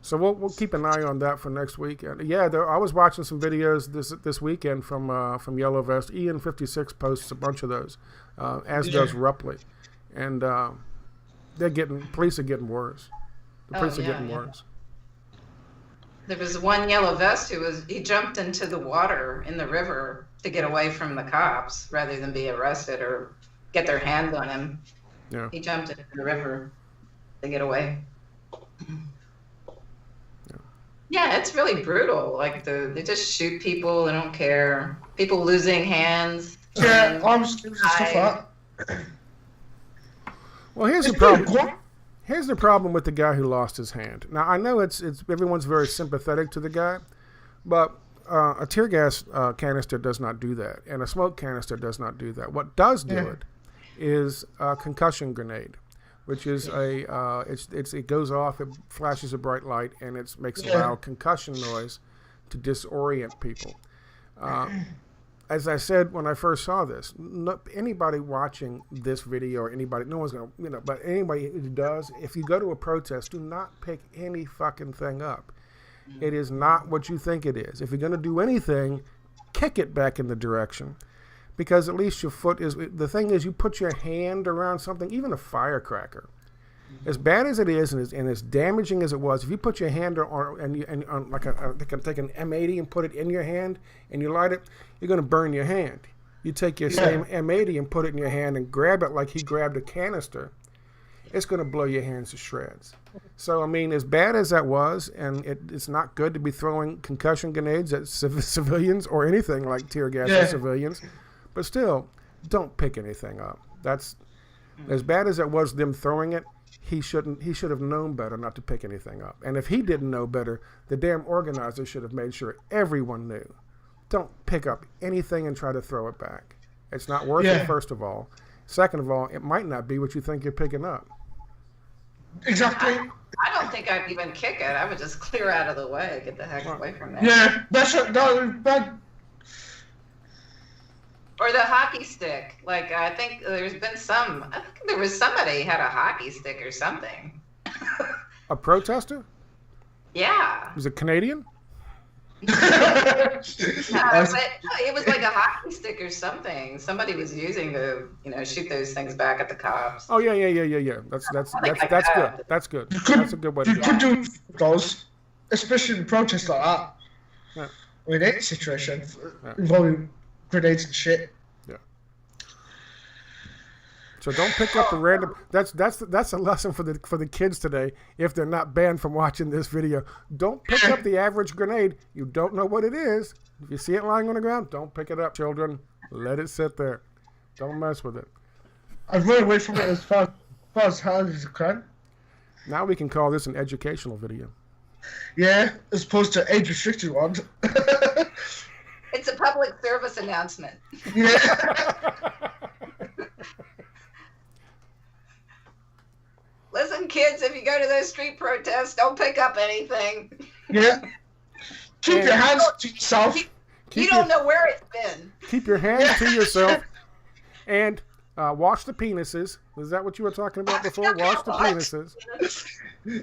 So we'll keep an eye on that for next week. I was watching some videos this weekend from Yellow Vest. Ian56 posts a bunch of those, as does Rupley, and police are getting worse. The police are getting worse. There was one Yellow Vest he jumped into the water in the river to get away from the cops rather than be arrested or get their hands on him. Yeah. He jumped into the river to get away. Yeah, it's really brutal. Like they just shoot people. They don't care. People losing hands. Yeah, arms and stuff like that. Well, here's the problem. Here's the problem with the guy who lost his hand. Now I know it's everyone's very sympathetic to the guy, but a tear gas canister does not do that, and a smoke canister does not do that. What does do it is a concussion grenade, which is it goes off, it flashes a bright light, and it makes a loud concussion noise to disorient people. As I said when I first saw this, anybody watching this video or anybody, no one's going to, but anybody who does, if you go to a protest, do not pick any fucking thing up. It is not what you think it is. If you're going to do anything, kick it back in the direction. Because at least your foot is, the thing is, you put your hand around something, even a firecracker. As bad as it is and as damaging as it was, if you put your hand on like take an M80 and put it in your hand and you light it, you're going to burn your hand. You take your same M80 and put it in your hand and grab it like he grabbed a canister, it's going to blow your hands to shreds. So, as bad as that was, and it's not good to be throwing concussion grenades at civilians or anything like tear gas at civilians, but still, don't pick anything up. That's as bad as it was them throwing it. He should have known better not to pick anything up. And if he didn't know better, the damn organizer should have made sure everyone knew. Don't pick up anything and try to throw it back. It's not worth it, first of all. Second of all, it might not be what you think you're picking up. Exactly. I don't think I'd even kick it. I would just clear out of the way, get the heck away from there. Yeah, that's that. Or the hockey stick. Like, I think there was somebody had a hockey stick or something. A protester? Yeah. Was it Canadian? But it was like a hockey stick or something. Somebody was using to, shoot those things back at the cops. Oh yeah. That's good. That's good. That's a good way to You do could it. do those, especially in protests like that. Yeah. in any situation involving grenades and shit. Yeah. So don't pick up the random. That's a lesson for the kids today. If they're not banned from watching this video, don't pick up the average grenade. You don't know what it is. If you see it lying on the ground, don't pick it up, children. Let it sit there. Don't mess with it. I'd run away from it as far as hard as you can. Now we can call this an educational video. Yeah, as opposed to age-restricted ones. It's a public service announcement. Yeah. Listen, kids, if you go to those street protests, don't pick up anything. Yeah. Keep your hands to yourself. You don't know where it's been. Keep your hands to yourself. And wash the penises. Is that what you were talking about before? Wash the penises.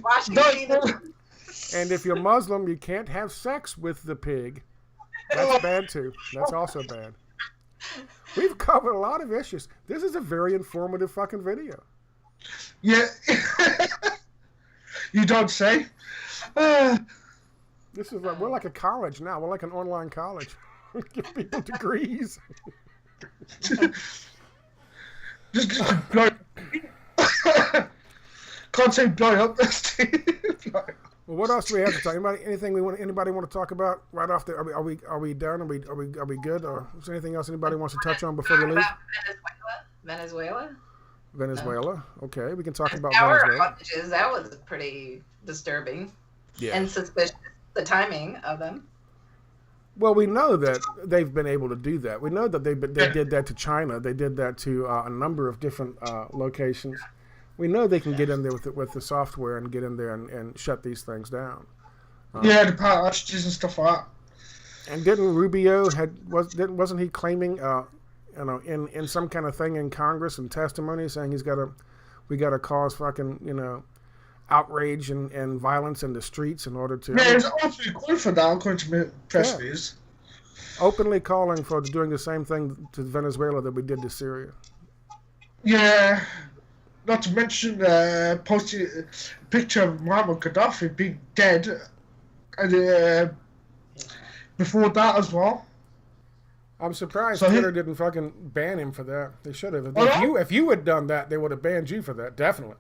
Wash the penises. And if you're Muslim, you can't have sex with the pig. That's bad too. That's also bad. We've covered a lot of issues. This is a very informative fucking video. Yeah. You don't say. This is like, we're like a college now. We're like an online college. We give people degrees. just blow. Can't say blow up. Well, what else do we have to talk? Anybody want to talk about right off there? Are we done? Are we good? Or is there anything else anybody wants to touch on before we leave? Venezuela. Okay, we can talk about Venezuela. Outages, that was pretty disturbing. Yeah. And suspicious. The timing of them. Well, we know that they've been able to do that. We know that they did that to China. They did that to a number of different locations. We know they can get in there with the software and get in there and shut these things down. Yeah, the power outages and stuff like that. And didn't Rubio wasn't he claiming in some kind of thing in Congress and testimony saying we got to cause fucking outrage and violence in the streets in order to... Yeah, it's openly calling for that, according to press news. Openly calling for doing the same thing to Venezuela that we did to Syria. Yeah, not to mention posting a picture of Muammar Gaddafi being dead, and before that as well. I'm surprised Twitter didn't fucking ban him for that. They should have. If you had done that, they would have banned you for that, definitely.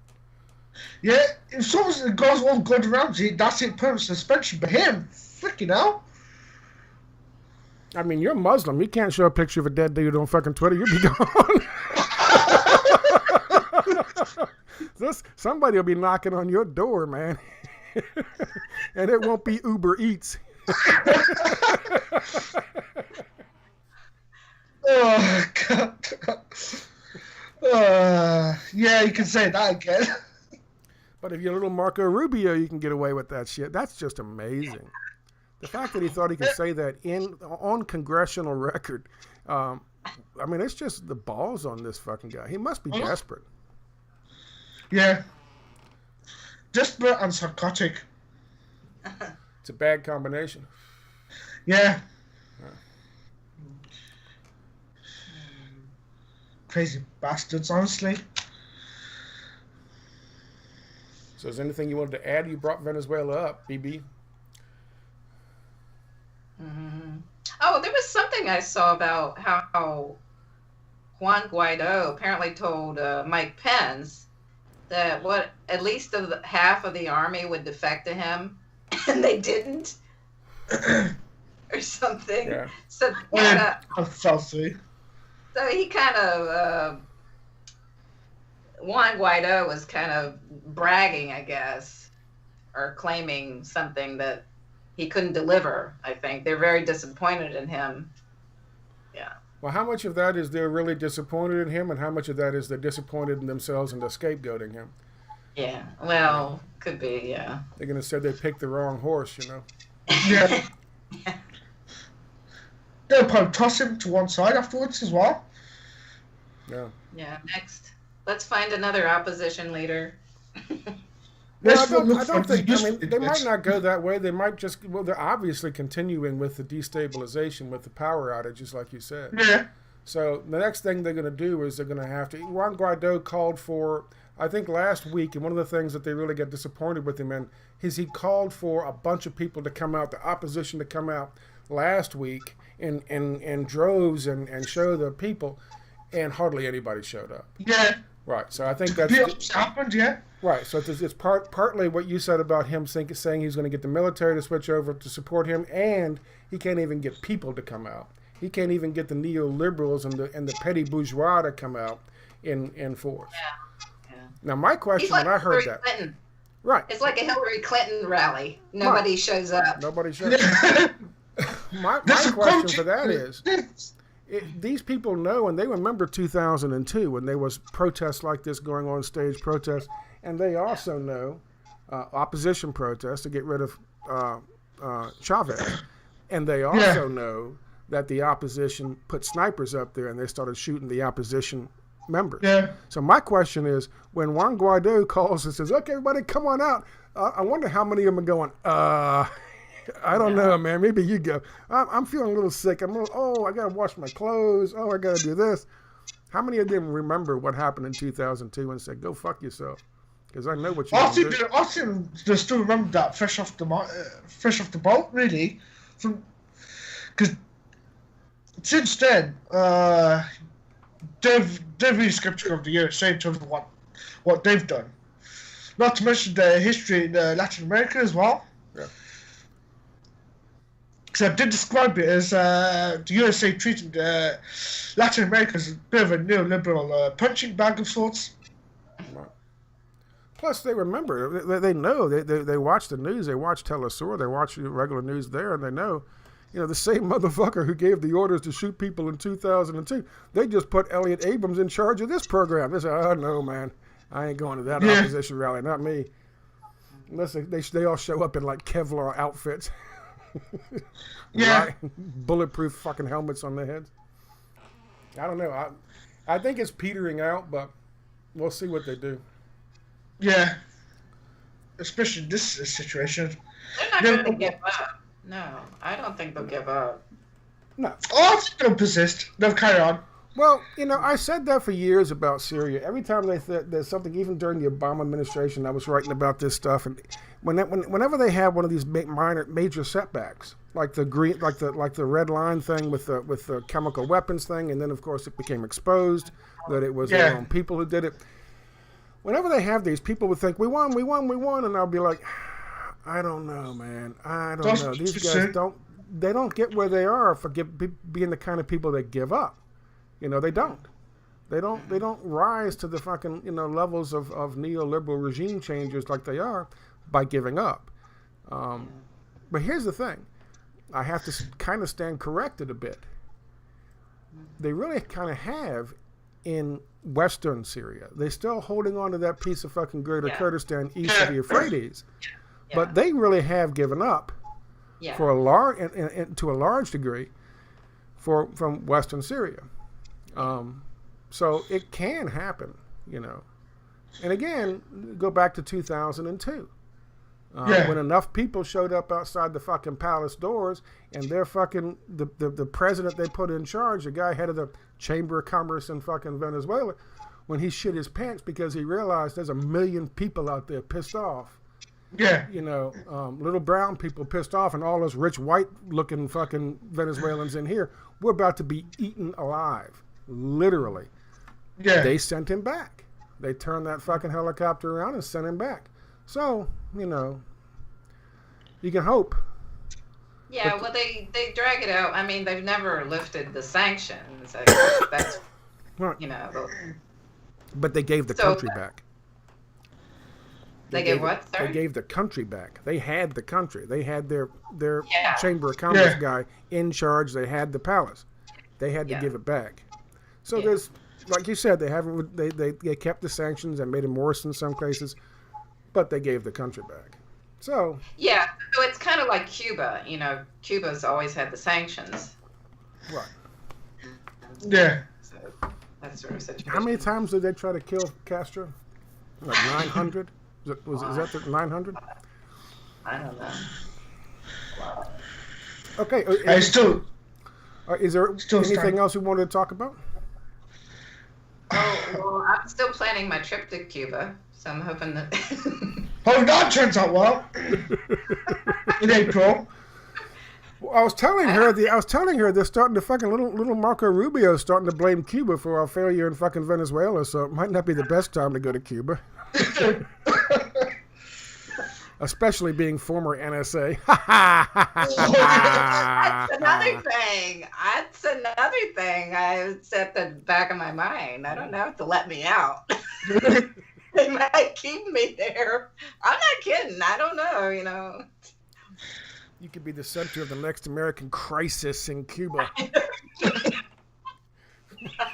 Yeah, if someone goes all good around you, that's it, permanent suspension. But him, freaking hell. I mean, you're Muslim. You can't show a picture of a dead dude on fucking Twitter. You'll be gone. Somebody will be knocking on your door, man. And it won't be Uber Eats. Oh, God. Yeah, you can say that again. But if you're little Marco Rubio, you can get away with that shit. That's just amazing. The fact that he thought he could say that on congressional record, I mean, it's just the balls on this fucking guy. He must be desperate. Yeah. Desperate and psychotic. It's a bad combination. Yeah. Crazy bastards, honestly. So is there anything you wanted to add? You brought Venezuela up, BB. Mm-hmm. Oh, there was something I saw about how Juan Guaido apparently told Mike Pence that at least half of the army would defect to him, and they didn't, or something. Yeah. So So he kind of Juan Guaido was kind of bragging, I guess, or claiming something that he couldn't deliver. I think they're very disappointed in him. Yeah. Well, how much of that is they're really disappointed in him, and how much of that is they're disappointed in themselves and they're scapegoating him? Yeah. Well, could be. Yeah. They're gonna say they picked the wrong horse, Yeah. They'll probably toss him to one side afterwards as well. Yeah. Yeah. Next, let's find another opposition leader. No, I don't think. I mean, they might not go that way. They might just. Well, they're obviously continuing with the destabilization, with the power outages, like you said. Yeah. So the next thing they're going to do is they're going to have to. Juan Guaido called for, I think last week, and one of the things that they really got disappointed with him in is he called for a bunch of people to come out, the opposition to come out, last week in droves and show the people, and hardly anybody showed up. Yeah. Right. So I think that's It's happened. Yeah. right. So it's partly what you said about him saying he's going to get the military to switch over to support him, and he can't even get people to come out. He can't even get the neoliberals and the petty bourgeois to come out in force. Yeah. Now my question He's like when I heard Hillary that, Clinton. right? It's like a Hillary Clinton rally. Nobody shows up. Nobody shows up. My question for that is, these people know and they remember 2002 when there was protests like this going on, stage protests, and they also know opposition protests to get rid of Chavez, and they also know that the opposition put snipers up there and they started shooting the opposition members. Yeah. So my question is, when Juan Guaido calls and says, "Okay, everybody, come on out," I wonder how many of them are going, I don't know, man. Maybe you go. I'm feeling a little sick. I got to wash my clothes. Oh, I got to do this. How many of them remember what happened in 2002 and said, "Go fuck yourself"? Because I know what you I do. think they still remember that fresh off the boat, really. Because since then, they're really skeptical of the USA in terms of what they've done. Not to mention the history in Latin America as well. Yeah. Because I did describe it as the USA treating Latin America as a bit of a neoliberal punching bag of sorts. Plus, they remember. They know. They watch the news. They watch Telesur. They watch the regular news there, and they know. The same motherfucker who gave the orders to shoot people in 2002, they just put Elliot Abrams in charge of this program. They say, "Oh, no, man. I ain't going to that opposition rally. Not me." Unless they all show up in, like, Kevlar outfits. Yeah. Bulletproof fucking helmets on their heads. I don't know. I think it's petering out, but we'll see what they do. Yeah. Especially in this situation. They're not going to give up. No, I don't think they'll give up. No. Oh, I think they'll persist. They'll carry on. Well, I said that for years about Syria. Every time there's something, even during the Obama administration, I was writing about this stuff. And whenever they have one of these major setbacks, like the red line thing with the chemical weapons thing, and then of course it became exposed that it was their own people who did it. Whenever they have these, people would think we won, and I'll be like, I don't know, man. I don't know. These guys don't get where they are for being the kind of people that give up. They don't. They don't rise to the fucking levels of neoliberal regime changes like they are by giving up. But here's the thing. I have to kind of stand corrected a bit. They really kind of have in Western Syria. They're still holding on to that piece of fucking Greater Kurdistan east of the Euphrates. But they really have given up for a large, to a large degree, from Western Syria. So it can happen, And again, go back to 2002. When enough people showed up outside the fucking palace doors, and they're fucking the president they put in charge, the guy head of the Chamber of Commerce in fucking Venezuela, when he shit his pants because he realized there's 1 million people out there pissed off. Yeah. Little brown people pissed off, and all us rich white-looking fucking Venezuelans in here, we're about to be eaten alive, literally. Yeah. They sent him back. They turned that fucking helicopter around and sent him back. So, you can hope. Yeah, well, they drag it out. I mean, they've never lifted the sanctions. That's, right. But they gave the country back. They gave what? Sorry? They gave the country back. They had the country. They had their Chamber of Commerce guy in charge. They had the palace. They had to give it back. So there's, like you said, they kept the sanctions and made them worse in some cases, but they gave the country back. So so it's kind of like Cuba. Cuba's always had the sanctions. Right. Yeah. So that sort of situation. How many times did they try to kill Castro? Like 900? Is that the 900? I don't know. Okay. Is there anything else you wanted to talk about? Oh, well, I'm still planning my trip to Cuba, so I'm hoping that. Oh, that turns out well. In April. Well, I was telling her they're starting to fucking little Marco Rubio is starting to blame Cuba for our failure in fucking Venezuela, so it might not be the best time to go to Cuba. Especially being former NSA. That's another thing. That's another thing. It's at the back of my mind. I don't know if to let me out. They might keep me there. I'm not kidding. I don't know, You could be the center of the next American crisis in Cuba.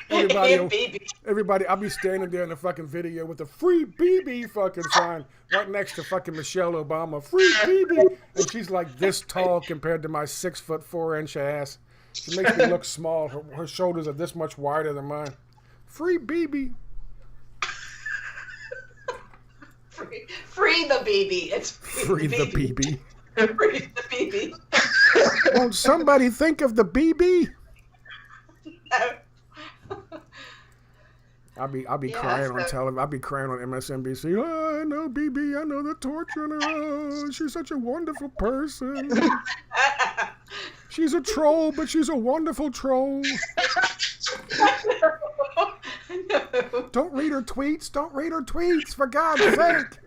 Everybody, I'll be standing there in the fucking video with the free BB fucking sign right next to fucking Michelle Obama. Free BB. And she's like this tall compared to my 6'4" ass. She makes me look small. Her shoulders are this much wider than mine. Free BB. Free the BB. It's free the BB. Free the BB. Won't somebody think of the BB? No. I'll be crying on television. I'll be crying on MSNBC. Oh, I know BB. I know the torture. Oh, she's such a wonderful person. She's a troll, but she's a wonderful troll. No. Don't read her tweets. Don't read her tweets, for God's sake.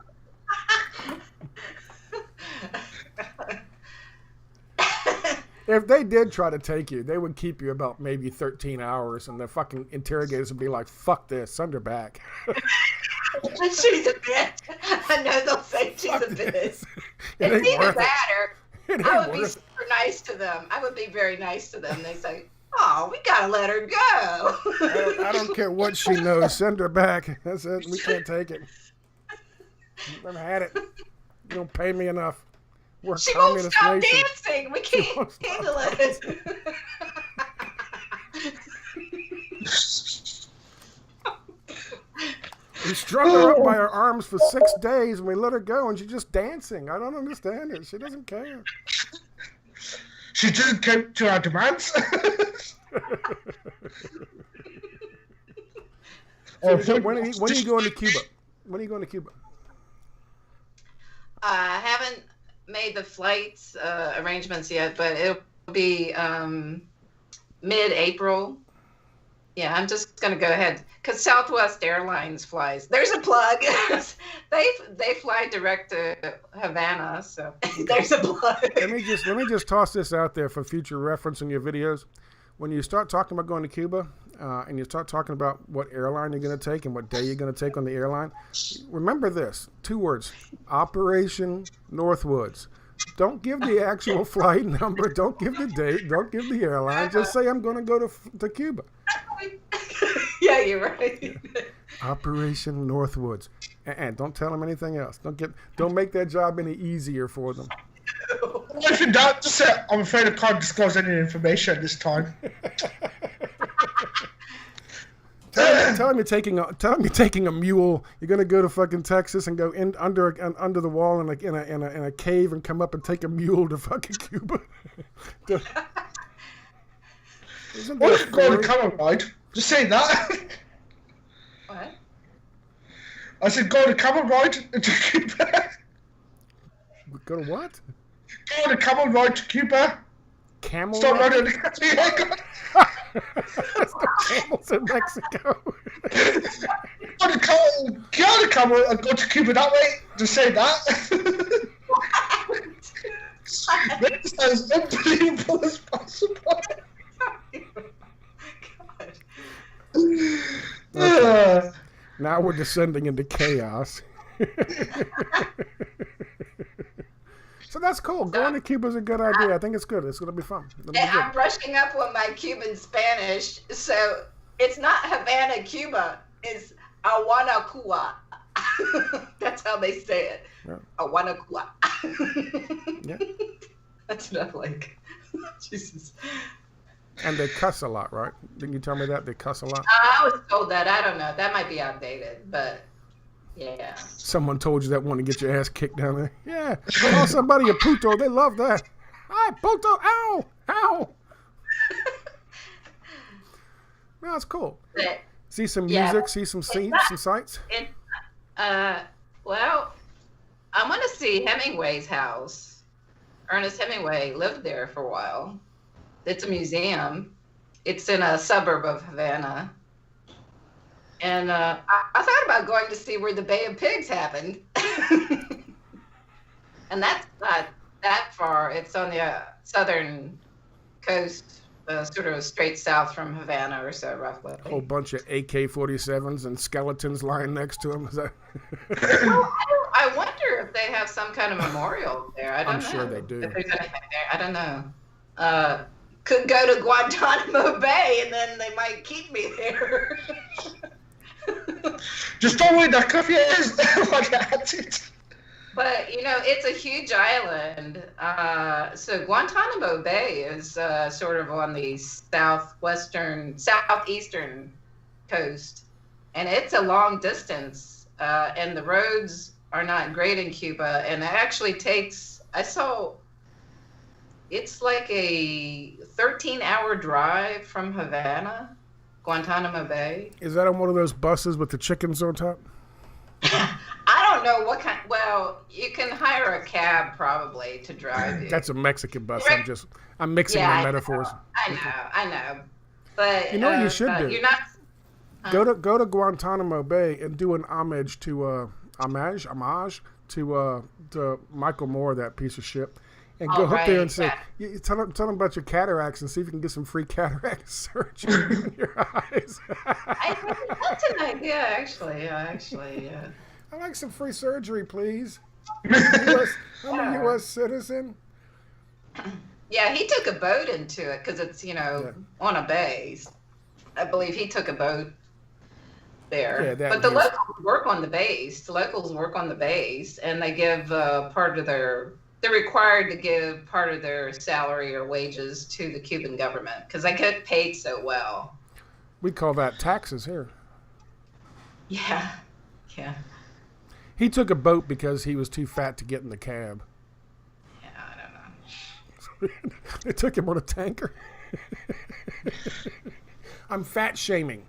If they did try to take you, they would keep you about maybe 13 hours, and the fucking interrogators would be like, fuck this, send her back. She's a bitch. I know they'll say she's a bitch. It's either that or I would be super nice to them. I would be very nice to them. They say, oh, we gotta let her go. I don't care what she knows. Send her back. That's it. We can't take it. Never had it. You don't pay me enough. We're she won't stop nation. dancing. We can't handle it. We strung her up by her arms for 6 days, and we let her go, and she's just dancing. I don't understand it. She doesn't care. She didn't come to our demands. So when are you going to Cuba? When are you going to Cuba? I haven't made the flights arrangements yet, but it'll be mid-April. Yeah, I'm just gonna go ahead because Southwest Airlines flies. There's a plug. they fly direct to Havana, so there's a plug. Let me just toss this out there for future reference in your videos. When you start talking about going to Cuba, and you start talking about what airline you're going to take and what day you're going to take on the airline, remember this: 2 words: Operation Northwoods. Don't give the actual flight number. Don't give the date. Don't give the airline. Just say I'm going to go to Cuba. Yeah, you're right. Yeah. Operation Northwoods, and don't tell them anything else. Don't make that job any easier for them. If you don't, just say, I'm afraid I can't disclose any information at this time. Tell him you're taking a mule. You're gonna go to fucking Texas and go in under the wall in a cave and come up and take a mule to fucking Cuba. Or you go to camel ride. Just say that. What? I said go to camel ride to Cuba. Go to what? Go on a camel ride to Cuba. Camel Start ride? riding the There's no camels in Mexico. Get on a camel and go to Cuba that way. Just say that. Make this as unbelievable as possible. Okay. Now we're descending into chaos. So that's cool. Going to Cuba is a good idea. I think it's good. It's going to be fun. I'm brushing up on my Cuban Spanish, so it's not Havana, Cuba. It's Aguanacuba. That's how they say it. Yeah. Aguanacuba. Yeah. That's not like. Jesus. And they cuss a lot, right? Didn't you tell me that? They cuss a lot? I was told that. I don't know. That might be outdated, but yeah. Someone told you that want to get your ass kicked down there. Yeah. Call somebody a puto. They love that. Hi, puto. Ow. Ow. No, it's cool. But, See some music, see some scenes, some sights. Well, I want to see Hemingway's house. Ernest Hemingway lived there for a while. It's a museum. It's in a suburb of Havana. And I thought about going to see where the Bay of Pigs happened. And that's not that far. It's on the southern coast, sort of straight south from Havana or so, roughly. A whole bunch of AK-47s and skeletons lying next to them. Is that... Well, I wonder if they have some kind of memorial there. I don't know. I'm sure they do. If there's anything there. I don't know. Could go to Guantanamo Bay and then they might keep me there. Just don't worry, that coffee is like that's it. But it's a huge island. So Guantanamo Bay is sort of on the southeastern coast, and it's a long distance. And the roads are not great in Cuba, and it actually takes. It's like a 13-hour drive from Havana, Guantanamo Bay. Is that on one of those buses with the chickens on top? I don't know what kind. Well, you can hire a cab probably to drive you. That's a Mexican bus. I'm mixing my metaphors. I know. But you know what you should do? You're not. Go to Guantanamo Bay and do an homage to Michael Moore, that piece of shit. And go up there and say, tell them about your cataracts and see if you can get some free cataract surgery in your eyes. I think that's an idea, actually. Yeah. I'd like some free surgery, please. I'm a U.S. citizen. Yeah, he took a boat into it because it's, on a bay. I believe he took a boat there. Yeah, but the locals work on the base. The locals work on the base, and they give part of their... They're required to give part of their salary or wages to the Cuban government because they get paid so well. We call that taxes here. Yeah. He took a boat because he was too fat to get in the cab. Yeah, I don't know. They took him on a tanker. I'm fat shaming,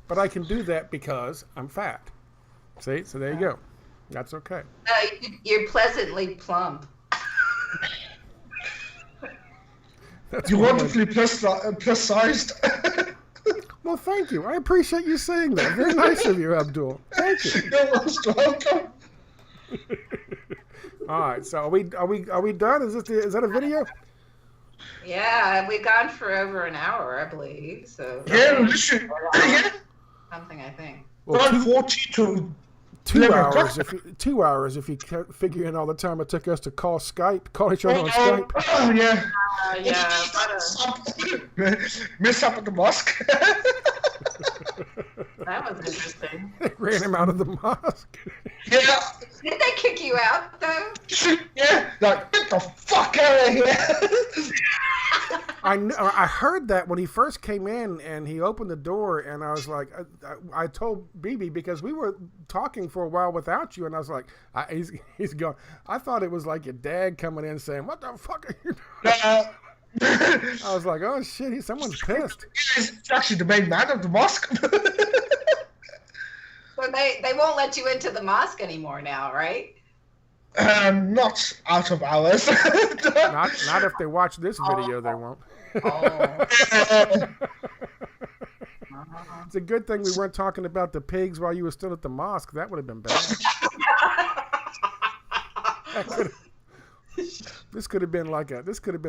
but I can do that because I'm fat. See? So there you go. That's okay. You're pleasantly plump. You're wonderfully plus sized. Well, thank you. I appreciate you saying that. Very nice of you, Abdul. Thank you. You're most welcome. All right. So are we done? Is that a video? Yeah, we've gone for over an hour, I believe. So listen. Something, I think. Well, 40 to 2 hours. 2 hours if you figure in all the time it took us to call each other on Skype. Oh yeah. Yeah. Miss up at the mosque. That was interesting. They ran him out of the mosque. Yeah. Did they kick you out though? Yeah. Like, get the fuck out of here. I heard that when he first came in and he opened the door, and I was like, I told BB because we were talking for a while without you, and I was like, he's gone. I thought it was like your dad coming in saying, "What the fuck are you doing?" I was like, oh shit, someone's pissed. He's actually the main man of the mosque. So they won't let you into the mosque anymore now, right? Not out of hours. not if they watch this video, they won't. It's a good thing we weren't talking about the pigs while you were still at the mosque. That would have been bad. This could have been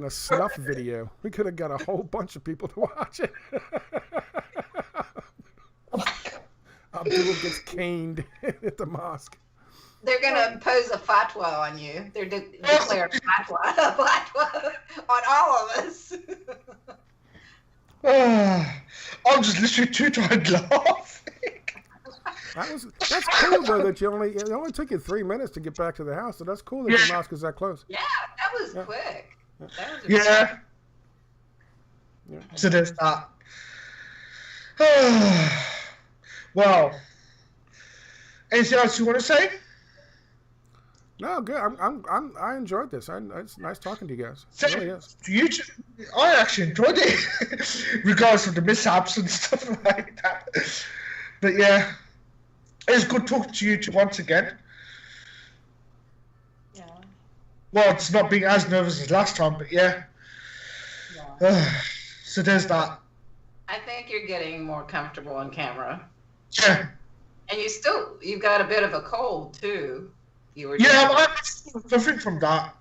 a snuff video. We could have got a whole bunch of people to watch it. Abdul gets caned at the mosque. They're going to impose a fatwa on you. They're declare a fatwa on all of us. I'm just literally too tired laughing. That's cool though that it only took you 3 minutes to get back to the house, so that's cool that the mosque is that close. Yeah, that was quick. Yeah. So there's that. Well, anything else you want to say? No, good. I enjoyed this. It's nice talking to you guys. It really is. I actually enjoyed it, regardless of the mishaps and stuff like that. But yeah, it's good talking to you once again. Yeah. Well, it's not being as nervous as last time, but yeah. So there's that. I think you're getting more comfortable on camera. Yeah. And you've got a bit of a cold too. Yeah, I'm suffering from that.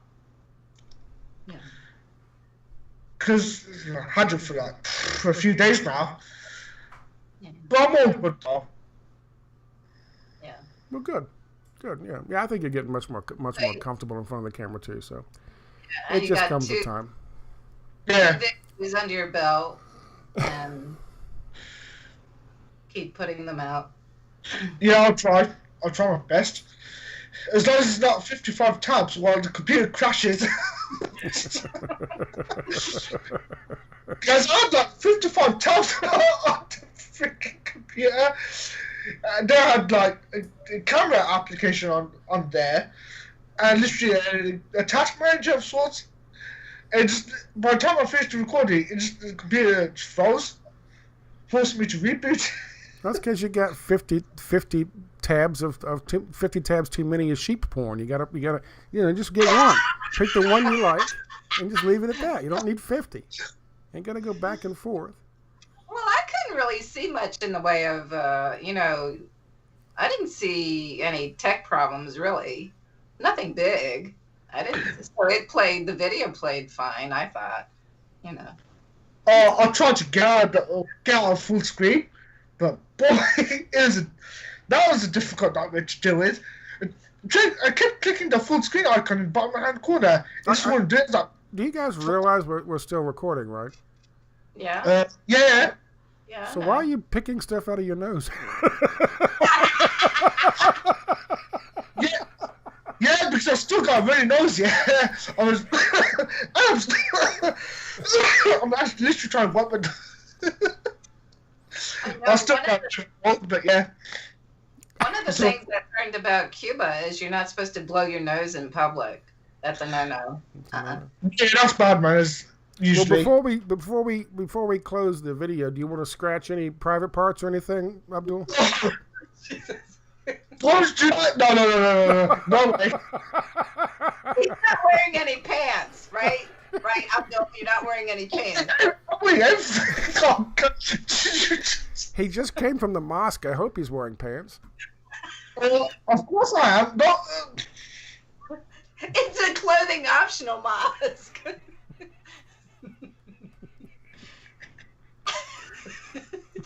Yeah. Because I had it for a few days now. Yeah. But I'm all good now. Yeah. Well, good. Yeah. Yeah, I think you're getting much more comfortable in front of the camera too. So it just comes with time. Yeah. Is under your belt, and keep putting them out. Yeah, I'll try my best. As long as it's not 55 tabs while the computer crashes. Because I had like 55 tabs on the freaking computer. And they had like a camera application on there, and literally a task manager of sorts. And just by the time I finished the recording, the computer just froze, forced me to reboot. That's because you got 50 tabs of 50 tabs too many of sheep porn. You gotta just get one. Pick the one you like and just leave it at that. You don't need 50. Ain't gotta go back and forth. Well, I couldn't really see much in the way of I didn't see any tech problems really. Nothing big. I didn't. So the video played fine, I thought. I tried to get out full screen, but boy, that was a difficult nightmare to deal with. I kept clicking the full screen icon in the bottom right hand corner. Do you guys realize we're still recording, right? Yeah. Yeah. Yeah. So why are you picking stuff out of your nose? Yeah, because I still got a very nosy. I'm actually literally trying to wipe it. I still got but yeah. One of the things I learned about Cuba is you're not supposed to blow your nose in public. That's a no-no. Yeah, that's bad manners. Usually. Well, before we close the video, do you want to scratch any private parts or anything, Abdul? Don't do that. No way. He's not wearing any pants, right? Right, Abdul, you're not wearing any pants. He just came from the mosque. I hope he's wearing pants. Well, of course I am. It's a clothing optional mask.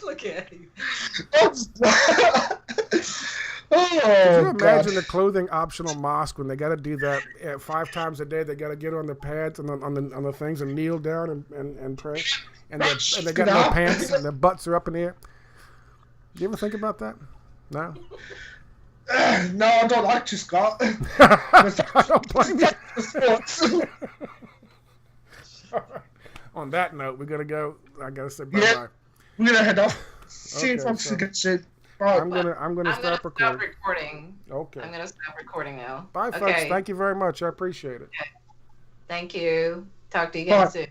Look at him. Could you imagine a clothing optional mosque when they got to do that 5 times a day? They got to get on their pads and on the things and kneel down and pray, and they got no pants and their butts are up in the air. Do you ever think about that? No. No, I don't like to, Scott. I don't blame you. On that note, we're gonna go. I gotta say bye bye. Yeah, we're gonna head off. See if I'm still get shit. Right. I'm gonna stop recording. Okay. I'm gonna stop recording now. Bye, folks. Thank you very much. I appreciate it. Okay. Thank you. Talk to you guys soon.